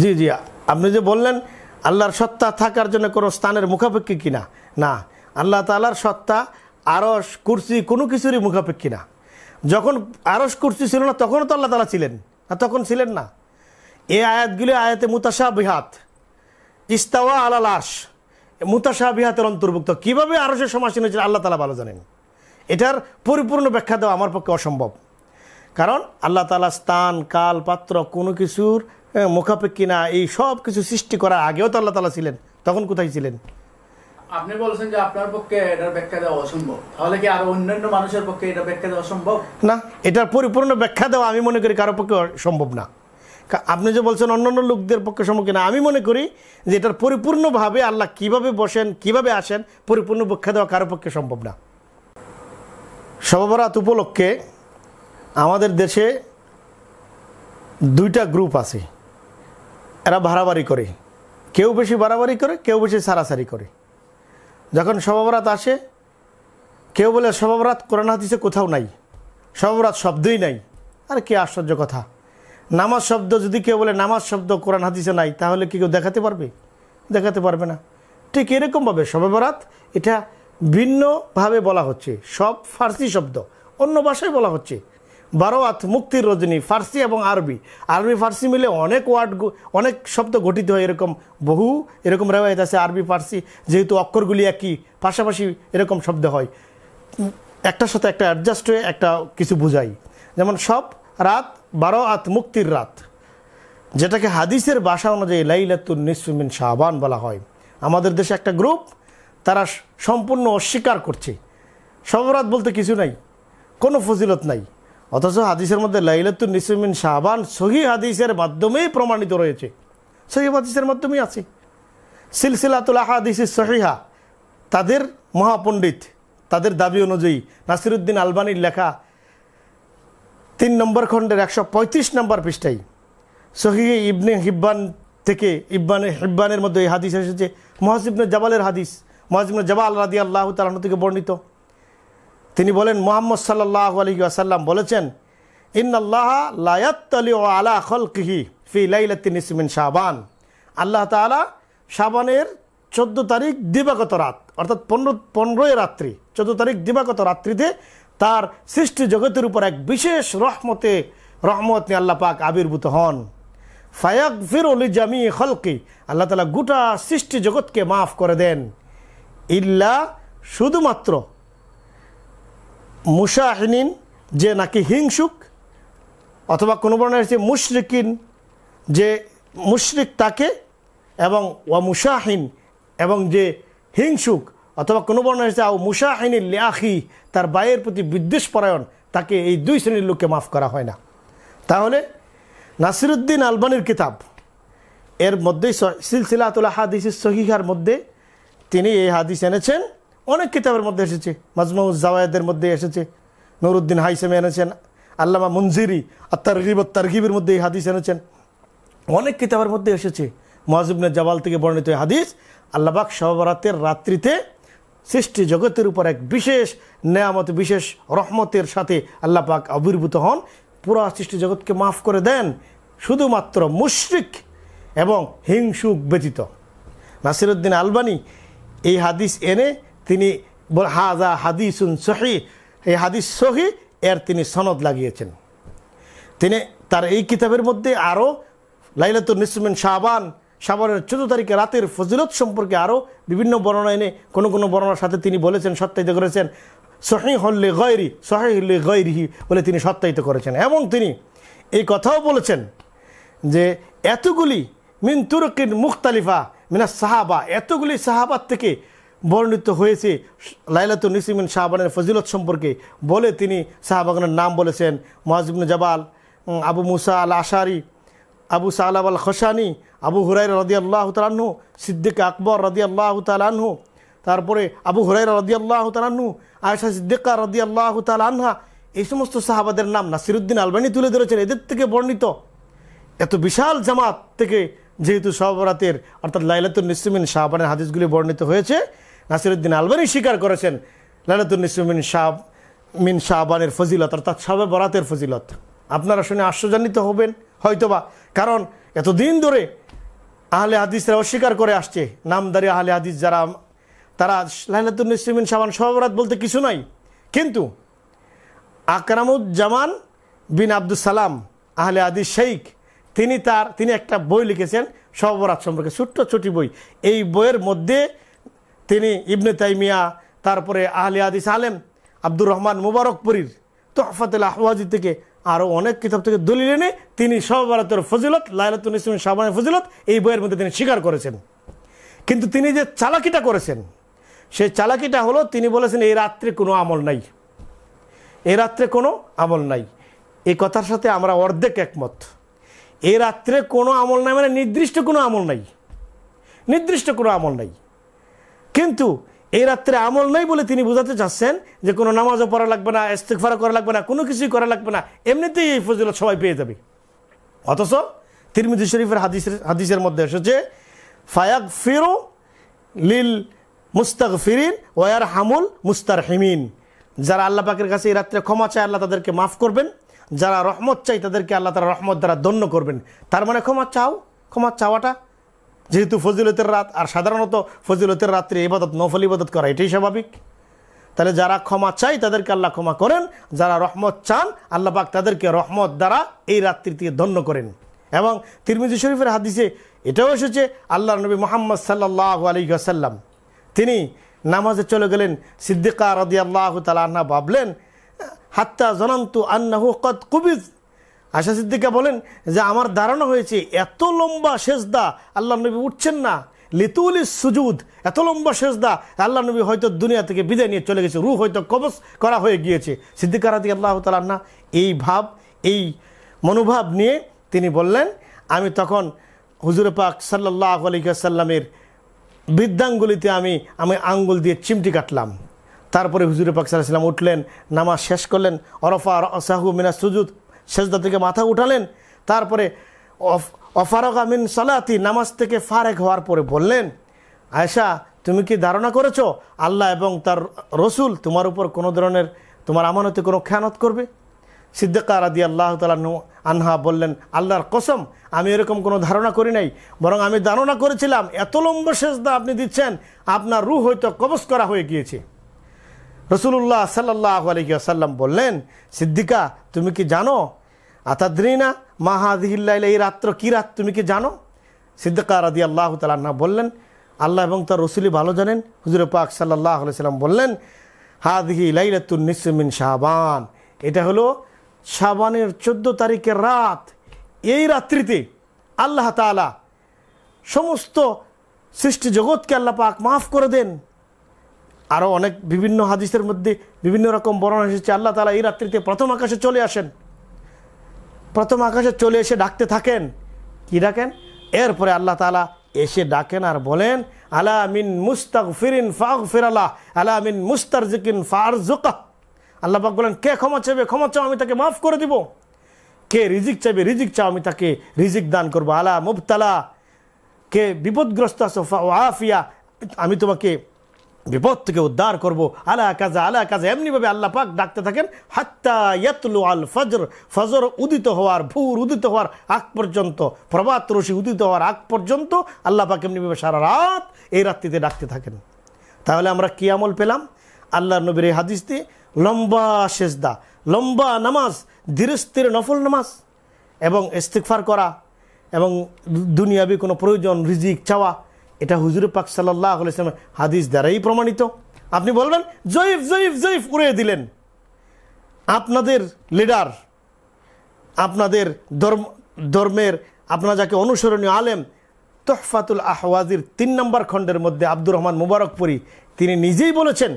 জি জি, আপনি যে বললেন আল্লাহর সত্তা থাকার জন্য কোনো স্থানের মুখাপেক্ষী কিনা, না, আল্লাহ তাআলার সত্তা আরশ কুরসি কোনো কিছুরই মুখাপেক্ষী না। যখন আরশ কুরসি ছিল না তখনও তো আল্লাহ তাআলা ছিলেন, আর তখন ছিলেন না। এই আয়াতগুলি আয়াতে মুতাশাবিহাত, ইস্তাওয়া আলাল আরশ, মুতাশাবিহাতের অন্তর্ভুক্ত। কিভাবে আরশের সমাসীন হয়েছিল আল্লাহ তাআলা ভালো জানেন। এটার পরিপূর্ণ ব্যাখ্যা দেওয়া আমার পক্ষে অসম্ভব, কারণ আল্লাহ তাআলা স্থান কাল পাত্র কোনো কিছুর মুখাপেক্ষী না। এই সব কিছু সৃষ্টি করার আগেও তো আল্লাহ তাআলা ছিলেন, তখন কোথায় ছিলেন? আপনি বলছেন যে আপনার পক্ষে এটার ব্যাখ্যা দেওয়া অসম্ভব, তাহলে কি আরো অন্যান্য মানুষের পক্ষে এটা ব্যাখ্যা দেওয়া সম্ভব? না, এটার পরিপূর্ণ ব্যাখ্যা দেওয়া আমি মনে করি কারো পক্ষে সম্ভব না। আপনি যে বলছেন অন্যান্য লোকদের পক্ষে সম্ভব কিনা, আমি মনে করি যে এটার পরিপূর্ণভাবে আল্লাহ কিভাবে বসেন কিভাবে আসেন পরিপূর্ণ ব্যাখ্যা দেওয়া কারো পক্ষে সম্ভব না। শবে বরাত উপলক্ষে আমাদের দেশে দুইটা গ্রুপ আছে, এরা বাড়াবাড়ি করে, কেউ বেশি বাড়াবাড়ি করে, কেউ বেশি সারাসারি করে। যখন শবে বরাত আসে কেউ বলে শবে বরাত কোরআন হাদিসে কোথাও নাই, শবে বরাত শব্দই নাই। আর কি আশ্চর্য কথা, নামাজ শব্দ যদি কেউ বলে নামাজ শব্দ কোরআন হাদিসে নাই, তাহলে কি কেউ দেখাতে পারবে? দেখাতে পারবে না। ঠিক এরকমভাবে শবে বরাত এটা ভিন্নভাবে বলা হচ্ছে, সব ফার্সি শব্দ অন্য ভাষায় বলা হচ্ছে। বারোয়াত মুক্তির রজনী, ফার্সি এবং আরবি, আরবি ফার্সি মিলে অনেক ওয়ার্ড, অনেক শব্দ গঠিত হয়, এরকম বহু এরকম রেওয়ায়েত আছে। আরবি ফার্সি যেহেতু অক্ষরগুলি একই, পাশাপাশি এরকম শব্দ হয়, একটার সাথে একটা অ্যাডজাস্ট হয়ে একটা কিছু বোঝাই। যেমন সব রাত, বারোয়াত মুক্তির রাত, যেটাকে হাদিসের ভাষা অনুযায়ী লাইলাতুন নিসফি মিন শাবান বলা হয়। আমাদের দেশে একটা গ্রুপ তারা সম্পূর্ণ অস্বীকার করছে, শবে বরাত বলতে কিছু নাই, কোনো ফজিলত নাই, অথচ হাদিসের মধ্যে লাইলাতুন নিসফি মিন শাবান সহিহ হাদিসের মাধ্যমেই প্রমাণিত রয়েছে, সহিহ হাদিসের মাধ্যমেই আছে। সিলসিলাতুল আহাদিস সহিহা, তাদের মহাপণ্ডিত তাদের দাবি অনুযায়ী নাসিরুদ্দিন আলবানির লেখা 3 নম্বর খণ্ডের 135 নম্বর পৃষ্ঠায় সহিহ ইবনে হিব্বান থেকে হিব্বানের মধ্যে এই হাদিস এসেছে, মুআয ইবনে জাবালের হাদিস। মুআয ইবনে জাবাল রাদিয়াল্লাহু তাআলা আনহু থেকে বর্ণিত, তিনি বলেন মুহাম্মদ সাল্লাল্লাহু আলাইহি ওয়াসাল্লাম বলেছেন, ইন্নাল্লাহা লা ইয়াত্তালিউ আলা খালকিহি ফি লাইলাতিন নিসফি মিন শাবান। আল্লাহ তাআলা শাবানের 14 তারিখ দিবাগত রাত, অর্থাৎ 15 রাত্রি, 14 তারিখ দিবাগত রাত্রিতে তার সৃষ্টি জগতের উপর এক বিশেষ রহমত নিয়ে আল্লাহ পাক আবির্ভূত হন। ফায়াগফিরু লিজামি খালকি, আল্লাহ তাআলা গোটা সৃষ্টি জগৎকে মাফ করে দেন, ইল্লা শুধুমাত্র মুশাহিনিন, যে নাকি হিংসুক, অথবা কোনো বর্ণনা হচ্ছে মুশরিকিন, যে মুশরিক তাকে, এবং ওয়া মুশাহিন, এবং যে হিংসুক, অথবা কোনো বর্ণনা হচ্ছে আও মুশাহিনিল লিআখি, তার ভাইয়ের প্রতি বিদ্বেষ পরায়ণ, তাকে এই 2 শ্রেণীর লোককে মাফ করা হয় না। তাহলে নাসিরুদ্দিন আলবানির কিতাব এর মধ্যেই সিলসিলাতুল আহাদিস সহিহার মধ্যে তিনি এই হাদিস এনেছেন। অনেক কিতাবের মধ্যে এসেছে, মাজমুউজ জাওয়ায়েদের মধ্যে এসেছে, নুরুদ্দিন হাইসামি এনেছেন, আল্লামা মুনজিরি আত-তারগিব ওয়াত-তারগিবের মধ্যে এই হাদিস এনেছেন, অনেক কিতাবের মধ্যে এসেছে। মুআয ইবনে জাবাল থেকে বর্ণিত এই হাদিস, আল্লাহ পাক শবে বরাতের রাত্রিতে সৃষ্টি জগতের উপর এক বিশেষ নেয়ামত, বিশেষ রহমতের সাথে আল্লাহ পাক আবির্ভূত হন, পুরো সৃষ্টি জগৎকে মাফ করে দেন, শুধুমাত্র মুশরিক এবং হিংসুক ব্যতীত। নাসিরুদ্দিন আলবানি এই হাদিস এনে তিনি হাযা হাদিসুন সহিহ, এই হাদিস সহিহ এর তিনি সনদ লাগিয়েছেন। তিনি তার এই কিতাবের মধ্যে আরও লাইলাতুন নিসফি মিন শাবান, শাবানের 14 তারিখে রাতের ফজিলত সম্পর্কে আরও বিভিন্ন বর্ণনা এনে কোনো কোনো বর্ণনার সাথে তিনি বলেছেন, সত্যায়িত করেছেন, সহিহুল লিগায়রি, সহিহুল লিগায়রিহি বলে তিনি সত্যায়িত করেছেন। এবং তিনি এই কথাও বলেছেন যে এতগুলি মিন তুরকিন মুখতালিফা মিনাস সাহাবা, এতগুলি সাহাবাত থেকে বর্ণিত হয়েছে লাইলাতুন নিসফি মিন শাবানের ফজিলত সম্পর্কে বলে তিনি সাহাবাগণের নাম বলেছেন, মুআয ইবনে জাবাল, আবু মুসা আল আশারি, আবু সালাব আল খসানি, আবু হুরায়রা রাদিয়াল্লাহু তাআলা আনহু, সিদ্দিক আকবর রাদিয়াল্লাহু তাআলা আনহু, তারপরে আবু হুরায়রা রাদিয়াল্লাহু তাআলা আনহু, আয়েশা সিদ্দিকা রাদিয়াল্লাহু তাআলা আনহা, এই সমস্ত সাহাবাদের নাম নাসিরুদ্দিন আলবানি তুলে ধরেছেন। এদের থেকে বর্ণিত এত বিশাল জামাত থেকে যেহেতু শবে বরাতের অর্থাৎ লাইলাতুন নিসফি মিন শাবানের হাদিসগুলি বর্ণিত হয়েছে, নাসিরুদ্দিন আলবানি স্বীকার করেছেন লাইলাতুন নিসফি মিন শাবানের ফজিলত, অর্থাৎ শবে বরাতের ফজিলত। আপনারা শুনে আশ্চর্যান্বিত হবেন হয়তোবা, কারণ এতদিন ধরে আহলে হাদিসরা অস্বীকার করে আসছে, নামদারি আহলে হাদিস যারা, তারা লাইলাতুন নিসফি মিন শাবান, শবে বরাত বলতে কিছু নাই। কিন্তু আকরামুজ্জামান বিন আব্দুস সালাম আহলে হাদিস শেখ, তিনি একটা বই লিখেছেন শবে বরাত সম্পর্কে, ছোট্ট বই। এই বইয়ের মধ্যে তিনি ইবনে তাইমিয়া, তারপরে আহলে হাদিস আলেম আব্দুর রহমান মুবারকপুরীর তুহফাতুল আহওয়াজি থেকে আরও অনেক কিতাব থেকে দলিল এনে তিনি শবে বরাতের ফজিলত, লাইলাতুন নিসফি মিন শাবানের ফজিলত এই বইয়ের মধ্যে তিনি স্বীকার করেছেন। কিন্তু তিনি যে চালাকিটা করেছেন, সেই চালাকিটা হলো তিনি বলেছেন এই রাত্রে কোনো আমল নাই, এই রাত্রে কোনো আমল নাই। এই কথার সাথে আমরা অর্ধেক একমত। এই রাত্রে কোনো আমল নাই মানে নির্দিষ্ট কোনো আমল নাই, নির্দিষ্ট কোনো আমল নাই। কিন্তু এই রাত্রে আমল নাই বলে তিনি বোঝাতে চাচ্ছেন যে কোনো নামাজও পড়া লাগবে না, ইস্তিগফারও করা লাগবে না, কোনো কিছুই করা লাগবে না, এমনিতেই এই ফজিলত সবাই পেয়ে যাবে। অথচ তিরমিজি শরীফের হাদিসের মধ্যে এসেছে, ফায়াগফিরু লিল মুস্তাগফিরিন ওয়া ইয়ারহামুল মুস্তারহিমিন, যারা আল্লাহ পাকের কাছে এই রাত্রে ক্ষমা চায় আল্লাহ তাদেরকে মাফ করবেন, যারা রহমত চাই তাদেরকে আল্লাহ তাআলা রহমত দ্বারা ধন্য করবেন। তার মানে ক্ষমা চাওয়াটা যেহেতু ফজিলতের রাত, আর সাধারণত ফজিলতের রাত্রে ইবাদত, নফল ইবাদত করা এটাই স্বাভাবিক। তাহলে যারা ক্ষমা চাই তাদেরকে আল্লাহ ক্ষমা করেন, যারা রহমত চান আল্লাহ পাক তাদেরকে রহমত দ্বারা এই রাত্রিটিকে ধন্য করেন। এবং তিরমিজি শরীফের হাদিসে এটাও এসেছে, আল্লাহর নবী মুহাম্মদ সাল্লাল্লাহু আলাইহি ওয়াসাল্লাম তিনি নামাজে চলে গেলেন। সিদ্দিকা রাদিয়াল্লাহু তাআলা আনহা ভাবলেন, হাত্তা জানান্তু আন্নাহু কদ কুবিজ। আয়েশা সিদ্দিকা বলেন যে আমার ধারণা হয়েছে এত লম্বা সেজদা আল্লাহর নবী উঠছেন না, লিতুলিস সুজুদ, এত লম্বা সেজদা আল্লাহ নবী হয়তো দুনিয়া থেকে বিদায় নিয়ে চলে গেছে, রূহ হয়তো কবজ করা হয়ে গিয়েছে। সিদ্দিকা রাদিয়াল্লাহু তাআলা আনহা এই মনোভাব নিয়ে তিনি বললেন, আমি তখন হুজুর পাক সাল্লাল্লাহু আলাইহি ওয়াসাল্লামের বৃদ্ধাঙ্গুলিতে আমি আঙ্গুল দিয়ে চিমটি কাটলাম। তারপরে হুজুর পাক সাল্লাল্লাহু আলাইহি ওয়াসাল্লাম উঠলেন, নামাজ শেষ করলেন, অরফা রাসাহু মিনাস সুজুদ, সেজদা থেকে মাথা উঠালেন। তারপরে অফারগা মিন সালাতি, নামাজ থেকে ফারেক হওয়ার পরে বললেন, আয়েশা তুমি কি ধারণা করেছো আল্লাহ এবং তার রসুল তোমার উপর কোনো ধরনের তোমার আমানতে কোনো খেয়ানত করবে? সিদ্দিকা রাদিয়াল্লাহু তাআলা আনহা বললেন, আল্লাহর কসম আমি এরকম কোনো ধারণা করি নাই, বরং আমি ধারণা করেছিলাম এত লম্বা সেজদা আপনি দিচ্ছেন আপনার রূহ হয়তো কবজ করা হয়ে গিয়েছে। রাসূলুল্লাহ সাল্লাল্লাহু আলাইহি ওয়াসাল্লাম বললেন, সিদ্দিকা তুমি কি জানো আতাদরিনা মা হাযিহিল লাইলা, এই রাত্র কি রাত তুমি কি জানো? সিদ্দিকা রাদিয়াল্লাহু তাআলা আনহা বললেন, আল্লাহ এবং তার রাসূলই ভালো জানেন। হুজুর পাক সাল্লাল্লাহু আলাইহি ওয়াসাল্লাম বললেন, হাযিহি লাইলাতুন নিসফি মিন শাবান, এটা হলো শাবানের 14 তারিখের রাত। এই রাত্রিতে আল্লাহ তাআলা সমস্ত সৃষ্টি জগৎকে আল্লাহ পাক মাফ করে দেন। আরও অনেক বিভিন্ন হাদিসের মধ্যে বিভিন্ন রকম বর্ণনা এসেছে, আল্লাহ তাআলা এই রাত্রিতে প্রথম আকাশে চলে আসেন, প্রথম আকাশে চলে এসে ডাকতে থাকেন। কি ডাকেন? এরপরে আল্লাহ তাআলা এসে ডাকেন আর বলেন, আলা মিন মুস্তাগফিরিন ফাগফিরালাহ, আলা মিন মুস্তারজিকিন ফারজুকাহ। আল্লাহ পাক বলেন, কে ক্ষমা চাইবে ক্ষমা চাও আমি তাকে মাফ করে দিব, কে রিজিক চাইবে রিজিক চাও আমি তাকে রিজিক দান করবো, আলা মুবতালা, কে বিপদগ্রস্ত আছো ফাআফিয়া, আমি তোমাকে বিপদ থেকে উদ্ধার করব, আলা কাজা। এমনিভাবে আল্লাহ পাক ডাকতে থাকেন হাত্তা ইয়াতলু আল ফজর, ফজর উদিত হওয়ার, ভোর উদিত হওয়ার আগ পর্যন্ত, প্রভাত রশি উদিত হওয়ার আগ পর্যন্ত আল্লাহ পাক এমনিভাবে সারা রাত এই রাত্রিতে ডাকতে থাকেন। তাহলে আমরা কি আমল পেলাম? আল্লাহর নবীর এই হাদিস দিয়ে লম্বা সেজদা, লম্বা নামাজ, ধীরে স্থির নফল নামাজ এবং ইস্তিগফার করা এবং দুনিয়াবি কোনো প্রয়োজন রিজিক চাওয়া, এটা হুজুর পাক সাল্লাল্লাহু আলাইহি ওয়াসাল্লাম হাদিস দ্বারাই প্রমাণিত। আপনি বলবেন জয়ীফ জয়ীফ জয়ীফ উড়িয়ে দিলেন। আপনাদের লিডার, আপনাদের ধর্মের আপনারা যাকে অনুসরণীয় আলেম, তুহফাতুল আহওয়াজির 3 নম্বর খণ্ডের মধ্যে আব্দুর রহমান মুবারকপুরি তিনি নিজেই বলেছেন,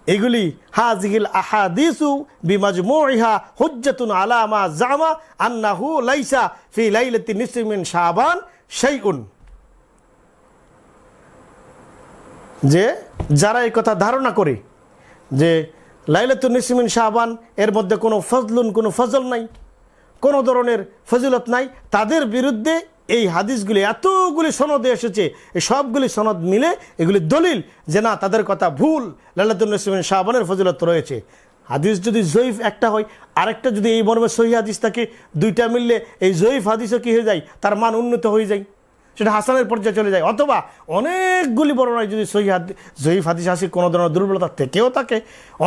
এগুলি হাযিহিল আহাদিসু বিমাজমুইহা হুজ্জাতুন আলা মা জামা আন্নাহু লাইসা ফি লাইলাতি নিসফি মিন শাবান শাইউন, যে যারা এই কথা ধারণা করে যে লাইলাতুন নিসফি মিন শাবান এর মধ্যে কোনো ফজলুন, কোনো ফজল নাই, কোনো ধরনের ফজিলত নাই, তাদের বিরুদ্ধে এই হাদিসগুলি এতগুলি সনদে এসেছে, এই সবগুলি সনদ মিলে এগুলি দলিল যে না তাদের কথা ভুল, লাইলাতুন নিসফি মিন শাবানের ফজিলত রয়েছে। হাদিস যদি জয়ীফ একটা হয়, আরেকটা যদি এই মর্মে সহিহ হাদিস থাকে, দুইটা মিললে এই জয়ীফ হাদিসও কী হয়ে যায়, তার মান উন্নত হয়ে যায়, সেটা হাসানের পর্যায়ে চলে যায়। অথবা অনেকগুলি বর্ণনায় যদি জয়ীফ হাদিস আসে, কোনো ধরনের দুর্বলতা থেকেও থাকে,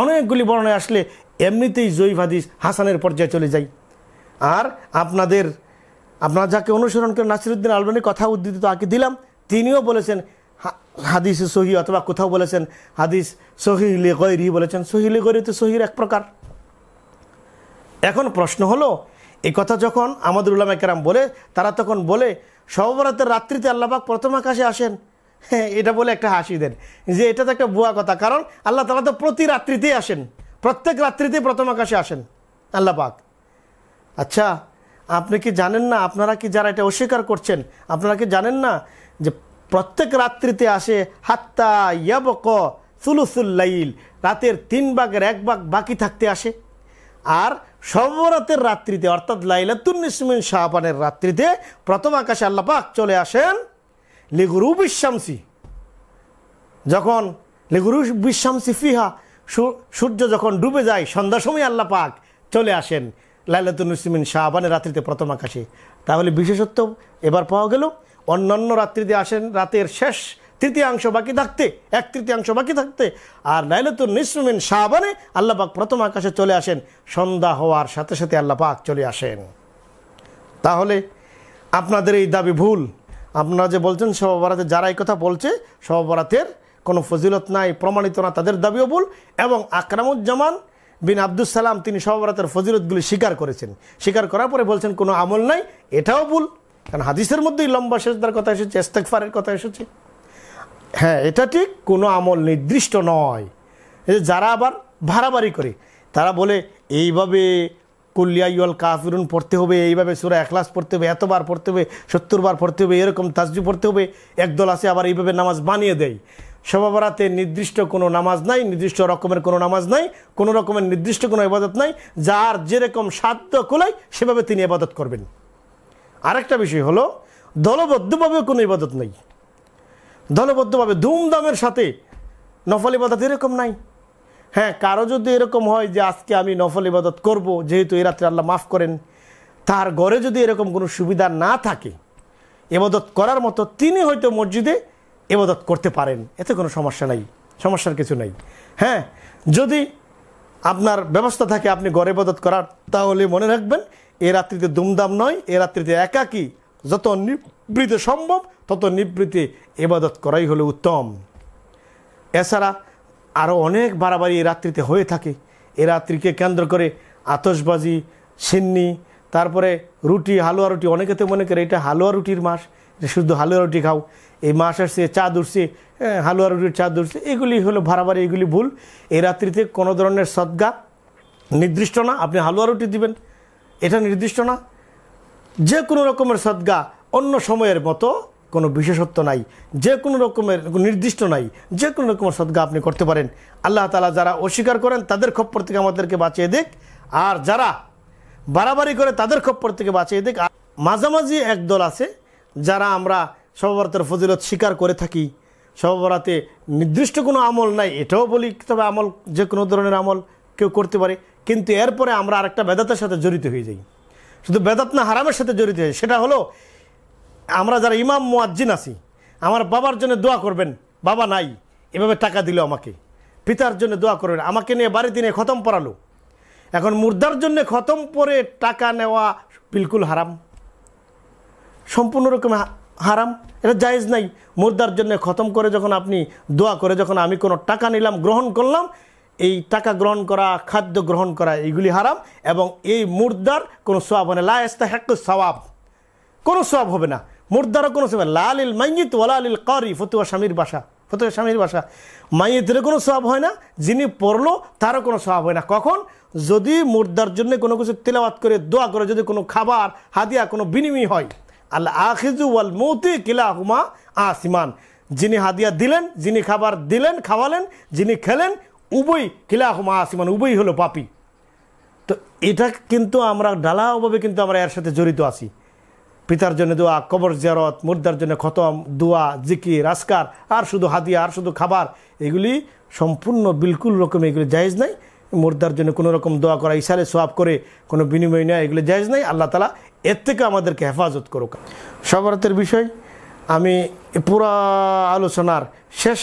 অনেকগুলি বর্ণনায় আসলে এমনিতেই জয়ীফ হাদিস হাসানের পর্যায়ে চলে যায়। আর আপনারা যাকে অনুসরণ করে নাসিরউদ্দিন আলবানীর কথা উদ্ধৃত আগে দিলাম, তিনিও বলেছেন হাদিস সহি, অথবা কোথাও বলেছেন হাদিস সহিহ লিগাইরিহি, বলেছেন সহিহ লিগাইরি তো সহির এক প্রকার। এখন প্রশ্ন হলো, এই কথা যখন আমাদের উলামায়ে কেরাম বলে, তারা তখন বলে শবে বরাতের রাত্রিতে আল্লাহ পাক প্রথম আকাশে আসেন। হ্যাঁ, এটা বলে একটা হাসি দেন যে এটা তো একটা ভুয়া কথা, কারণ আল্লাহ তাআলা তো প্রতি রাত্রিতেই আসেন, প্রত্যেক রাত্রিতেই প্রথম আকাশে আসেন আল্লাহ পাক। আচ্ছা, আপনি কি জানেন না, আপনারা কি যারা এটা অস্বীকার করছেন, আপনারা কি জানেন না যে প্রত্যেক রাত্রিতে আসে হাত্তা ইয়াবকা সুলুসুল লাইল, রাতের 3 ভাগের 1 ভাগ বাকি থাকতে আসে। আর শবে বরাতের রাত্রিতে অর্থাৎ লাইলাতুন নিসফি মিন শাবানের রাত্রিতে প্রথম আকাশে আল্লাহ পাক চলে আসেন লিগুরুবিশ শামসি, যখন লিগুরুবিশ শামসি ফিহা, সূর্য যখন ডুবে যায় সন্ধ্যার সময় আল্লাহ পাক চলে আসেন লাইলাতুন নিসফি মিন শাবানের রাত্রিতে প্রথম আকাশে। তাহলে বিশেষত্ব এবার পাওয়া গেল। অন্যান্য রাত্রিতে আসেন রাতের শেষ তৃতীয়াংশ বাকি থাকতে, 1/3 বাকি থাকতে, আর লাইলাতুন নিসফি মিন শাবানে আল্লাহ পাক প্রথম আকাশে চলে আসেন, সন্ধ্যা হওয়ার সাথে সাথে আল্লাহ পাক চলে আসেন। তাহলে আপনাদের এই দাবি ভুল। আপনারা যে বলছেন শবে বরাতে, যারা এই কথা বলছে শবে বরাতের কোনো ফজিলত নাই, প্রমাণিত না, তাদের দাবিও ভুল। এবং আকরামুজ্জামান বিন আব্দুস সালাম তিনি শবে বরাতের ফজিলতগুলি স্বীকার করেছেন, স্বীকার করার পরে বলছেন কোনো আমল নাই, এটাও ভুল। কারণ হাদিসের মধ্যেই লম্বা সেজদার কথা এসেছে, ইস্তেগফারের কথা এসেছে। হ্যাঁ, এটা ঠিক, কোনো আমল নির্দিষ্ট নয়। এই যে যারা আবার ভাড়াবাড়ি করে, তারা বলে এইভাবে কুল ইয়া আইয়ুহাল কাফিরুন পড়তে হবে, এইভাবে সূরা ইখলাস পড়তে হবে, এতবার পড়তে হবে, 70 বার পড়তে হবে, এরকম তাসবিহ পড়তে হবে। একদল আছে আবার এইভাবে নামাজ বানিয়ে দেয়। শবে বরাতে নির্দিষ্ট কোনো নামাজ নাই, নির্দিষ্ট রকমের কোনো নামাজ নাই, কোনো রকমের নির্দিষ্ট কোনো ইবাদত নাই। যার যেরকম সাধ্য কুলায় সেভাবে তিনি ইবাদত করবেন। আরেকটা বিষয় হলো দলবদ্ধভাবেও কোনো ইবাদত নেই। দলবদ্ধভাবে ধুমধামের সাথে নফল ইবাদত এরকম নাই। হ্যাঁ, কারো যদি এরকম হয় যে আজকে আমি নফল ইবাদত করব, যেহেতু এই রাত্রে আল্লাহ মাফ করেন, তার ঘরে যদি এরকম কোনো সুবিধা না থাকে ইবাদত করার মতো, তিনি হয়তো মসজিদে ইবাদত করতে পারেন, এতে কোনো সমস্যা নাই, সমস্যার কিছু নাই। হ্যাঁ, যদি আপনার ব্যবস্থা থাকে আপনি ঘরে ইবাদত করার, তাহলে মনে রাখবেন এ রাত্রিতে দুমদাম নয়, এ রাত্রিতে একাকী, যত নিবৃতে সম্ভব তত নিবৃতে ইবাদত করাই হলো উত্তম। এছাড়া আরও অনেক বাড়াবাড়ি এই রাত্রিতে হয়ে থাকে। এ রাত্রিকে কেন্দ্র করে আতশবাজি, সিন্নি, তারপরে রুটি, হালুয়া রুটি। অনেকে তো মনে করে এটা হালুয়া রুটির মাস, শুধু হালুয়া রুটি খাও। এই মাস আসছে, চাঁদ উঠছে, হালুয়া রুটির চাঁদ উঠছে, এগুলি হলো ভাড়াবাড়ি, এগুলি ভুল। এই রাত্রিতে কোনো ধরনের সদকা নির্দিষ্ট না, আপনি হালুয়া রুটি দিবেন এটা নির্দিষ্ট না। যে কোনো রকমের সদকা অন্য সময়ের মতো কোনো বিশেষত্ব নাই, যে কোনো রকমের নির্দিষ্ট নাই, যে কোনো রকমের সদকা আপনি করতে পারেন। আল্লাহ তাআলা যারা অস্বীকার করেন তাদের খপ্পর থেকে আমাদেরকে বাঁচিয়ে দিক, আর যারা বাড়াবাড়ি করে তাদের খপ্পর থেকে বাঁচিয়ে দিক। মাঝামাঝি একদল আছে যারা আমরা শবে বরাতের ফজিলত স্বীকার করে থাকি, শবে বরাতে নির্দিষ্ট কোনো আমল নাই এটাও বলি, তবে আমল যে কোনো ধরনের আমল কেউ করতে পারে, কিন্তু এরপরে আমরা আরেকটা বেদাতের সাথে জড়িত হয়ে যাই। শুধু বেদাত না, হারামের সাথে জড়িত হয়ে, সেটা হলো আমরা যারা ইমাম মুয়াজ্জিন আছি, আমার বাবার জন্য দোয়া করবেন, বাবা নাই এভাবে টাকা দিল আমাকে, পিতার জন্য দোয়া করবেন, আমাকে নিয়ে বাড়িতে নিয়ে খতম পড়ালো। এখন মুর্দার জন্য খতম পড়ে টাকা নেওয়া বিলকুল হারাম, সম্পূর্ণ রকম হারাম, এটা জায়েজ নাই। মুর্দার জন্য খতম করে যখন আপনি দোয়া করে যখন আমি কোনো টাকা নিলাম, গ্রহণ করলাম, এই টাকা গ্রহণ করা, খাদ্য গ্রহণ করা, এইগুলি হারাম। এবং এই মুর্দার কোনো সওয়াব হয় না, লা ইস্তাহিক্কু সওয়াব, কোনো সওয়াব হবে না মুর্দারও কোনো সওয়াব, লা লিল মাইয়িত ওয়ালা লিল কারি, ফতুয়া স্বামীর ভাষা, মাইয়িতের কোনো সওয়াব হয় না, যিনি পড়লো তারও কোনো সওয়াব হয় না। কখন? যদি মুর্দার জন্য কোনো কিছু তেলাওয়াত করে দোয়া করে যদি কোনো খাবার, হাদিয়া, কোনো বিনিময় হয়, আল আখিযু ওয়াল মুতি কিলাহুমা আসিমান, যিনি হাদিয়া দিলেন, যিনি খাবার দিলেন, খাওয়ালেন, যিনি খেলেন, উভয় কিলাহুমা আসিমান, উভয় হলো পাপী। তো এটা কিন্তু আমরা ঢালাওভাবে কিন্তু আমরা এর সাথে জড়িত আছি। পিতার জন্য দোয়া, কবর জিয়ারত, মুর্দার জন্য খতম, দোয়া, জিকির, আজকার, আর শুধু হাদিয়া, আর শুধু খাবার, এগুলি সম্পূর্ণ বিলকুল রকম এগুলি জায়েজ নাই। মুর্দার জন্য কোনো রকম দোয়া করা, ইশারে সোয়াব করে কোনো বিনিময় নেওয়া, এগুলি জায়েজ নাই। আল্লাহ তাআলা এর থেকে আমাদেরকে হেফাজত করুক। শবে বরাতের বিষয় আমি পুরা আলোচনার শেষ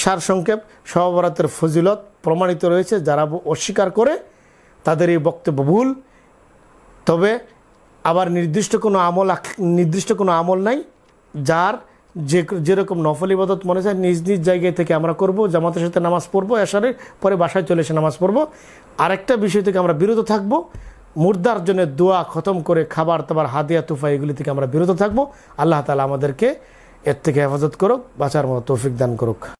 সারসংক্ষেপ, শবে বরাতের ফজিলত প্রমাণিত রয়েছে, যারা অস্বীকার করে তাদের এই বক্তব্য ভুল। তবে আবার নির্দিষ্ট কোনো আমল নাই, যার যেরকম নফল ইবাদত মনে হয় নিজ নিজ জায়গায় থেকে আমরা করব, জামাতের সাথে নামাজ পড়বো, এশারের পরে বাসায় চলে এসে নামাজ পড়বো। আরেকটা বিষয় থেকে আমরা বিরত থাকবো, মুর্দার জন্য দোয়া, খতম করে খাবার দাবার, হাদিয়া, তুফা, এগুলি থেকে আমরা বিরত থাকবো। আল্লাহ তাআলা আমাদেরকে এর থেকে হেফাজত করুক, বাঁচার মতো তৌফিক দান করুক।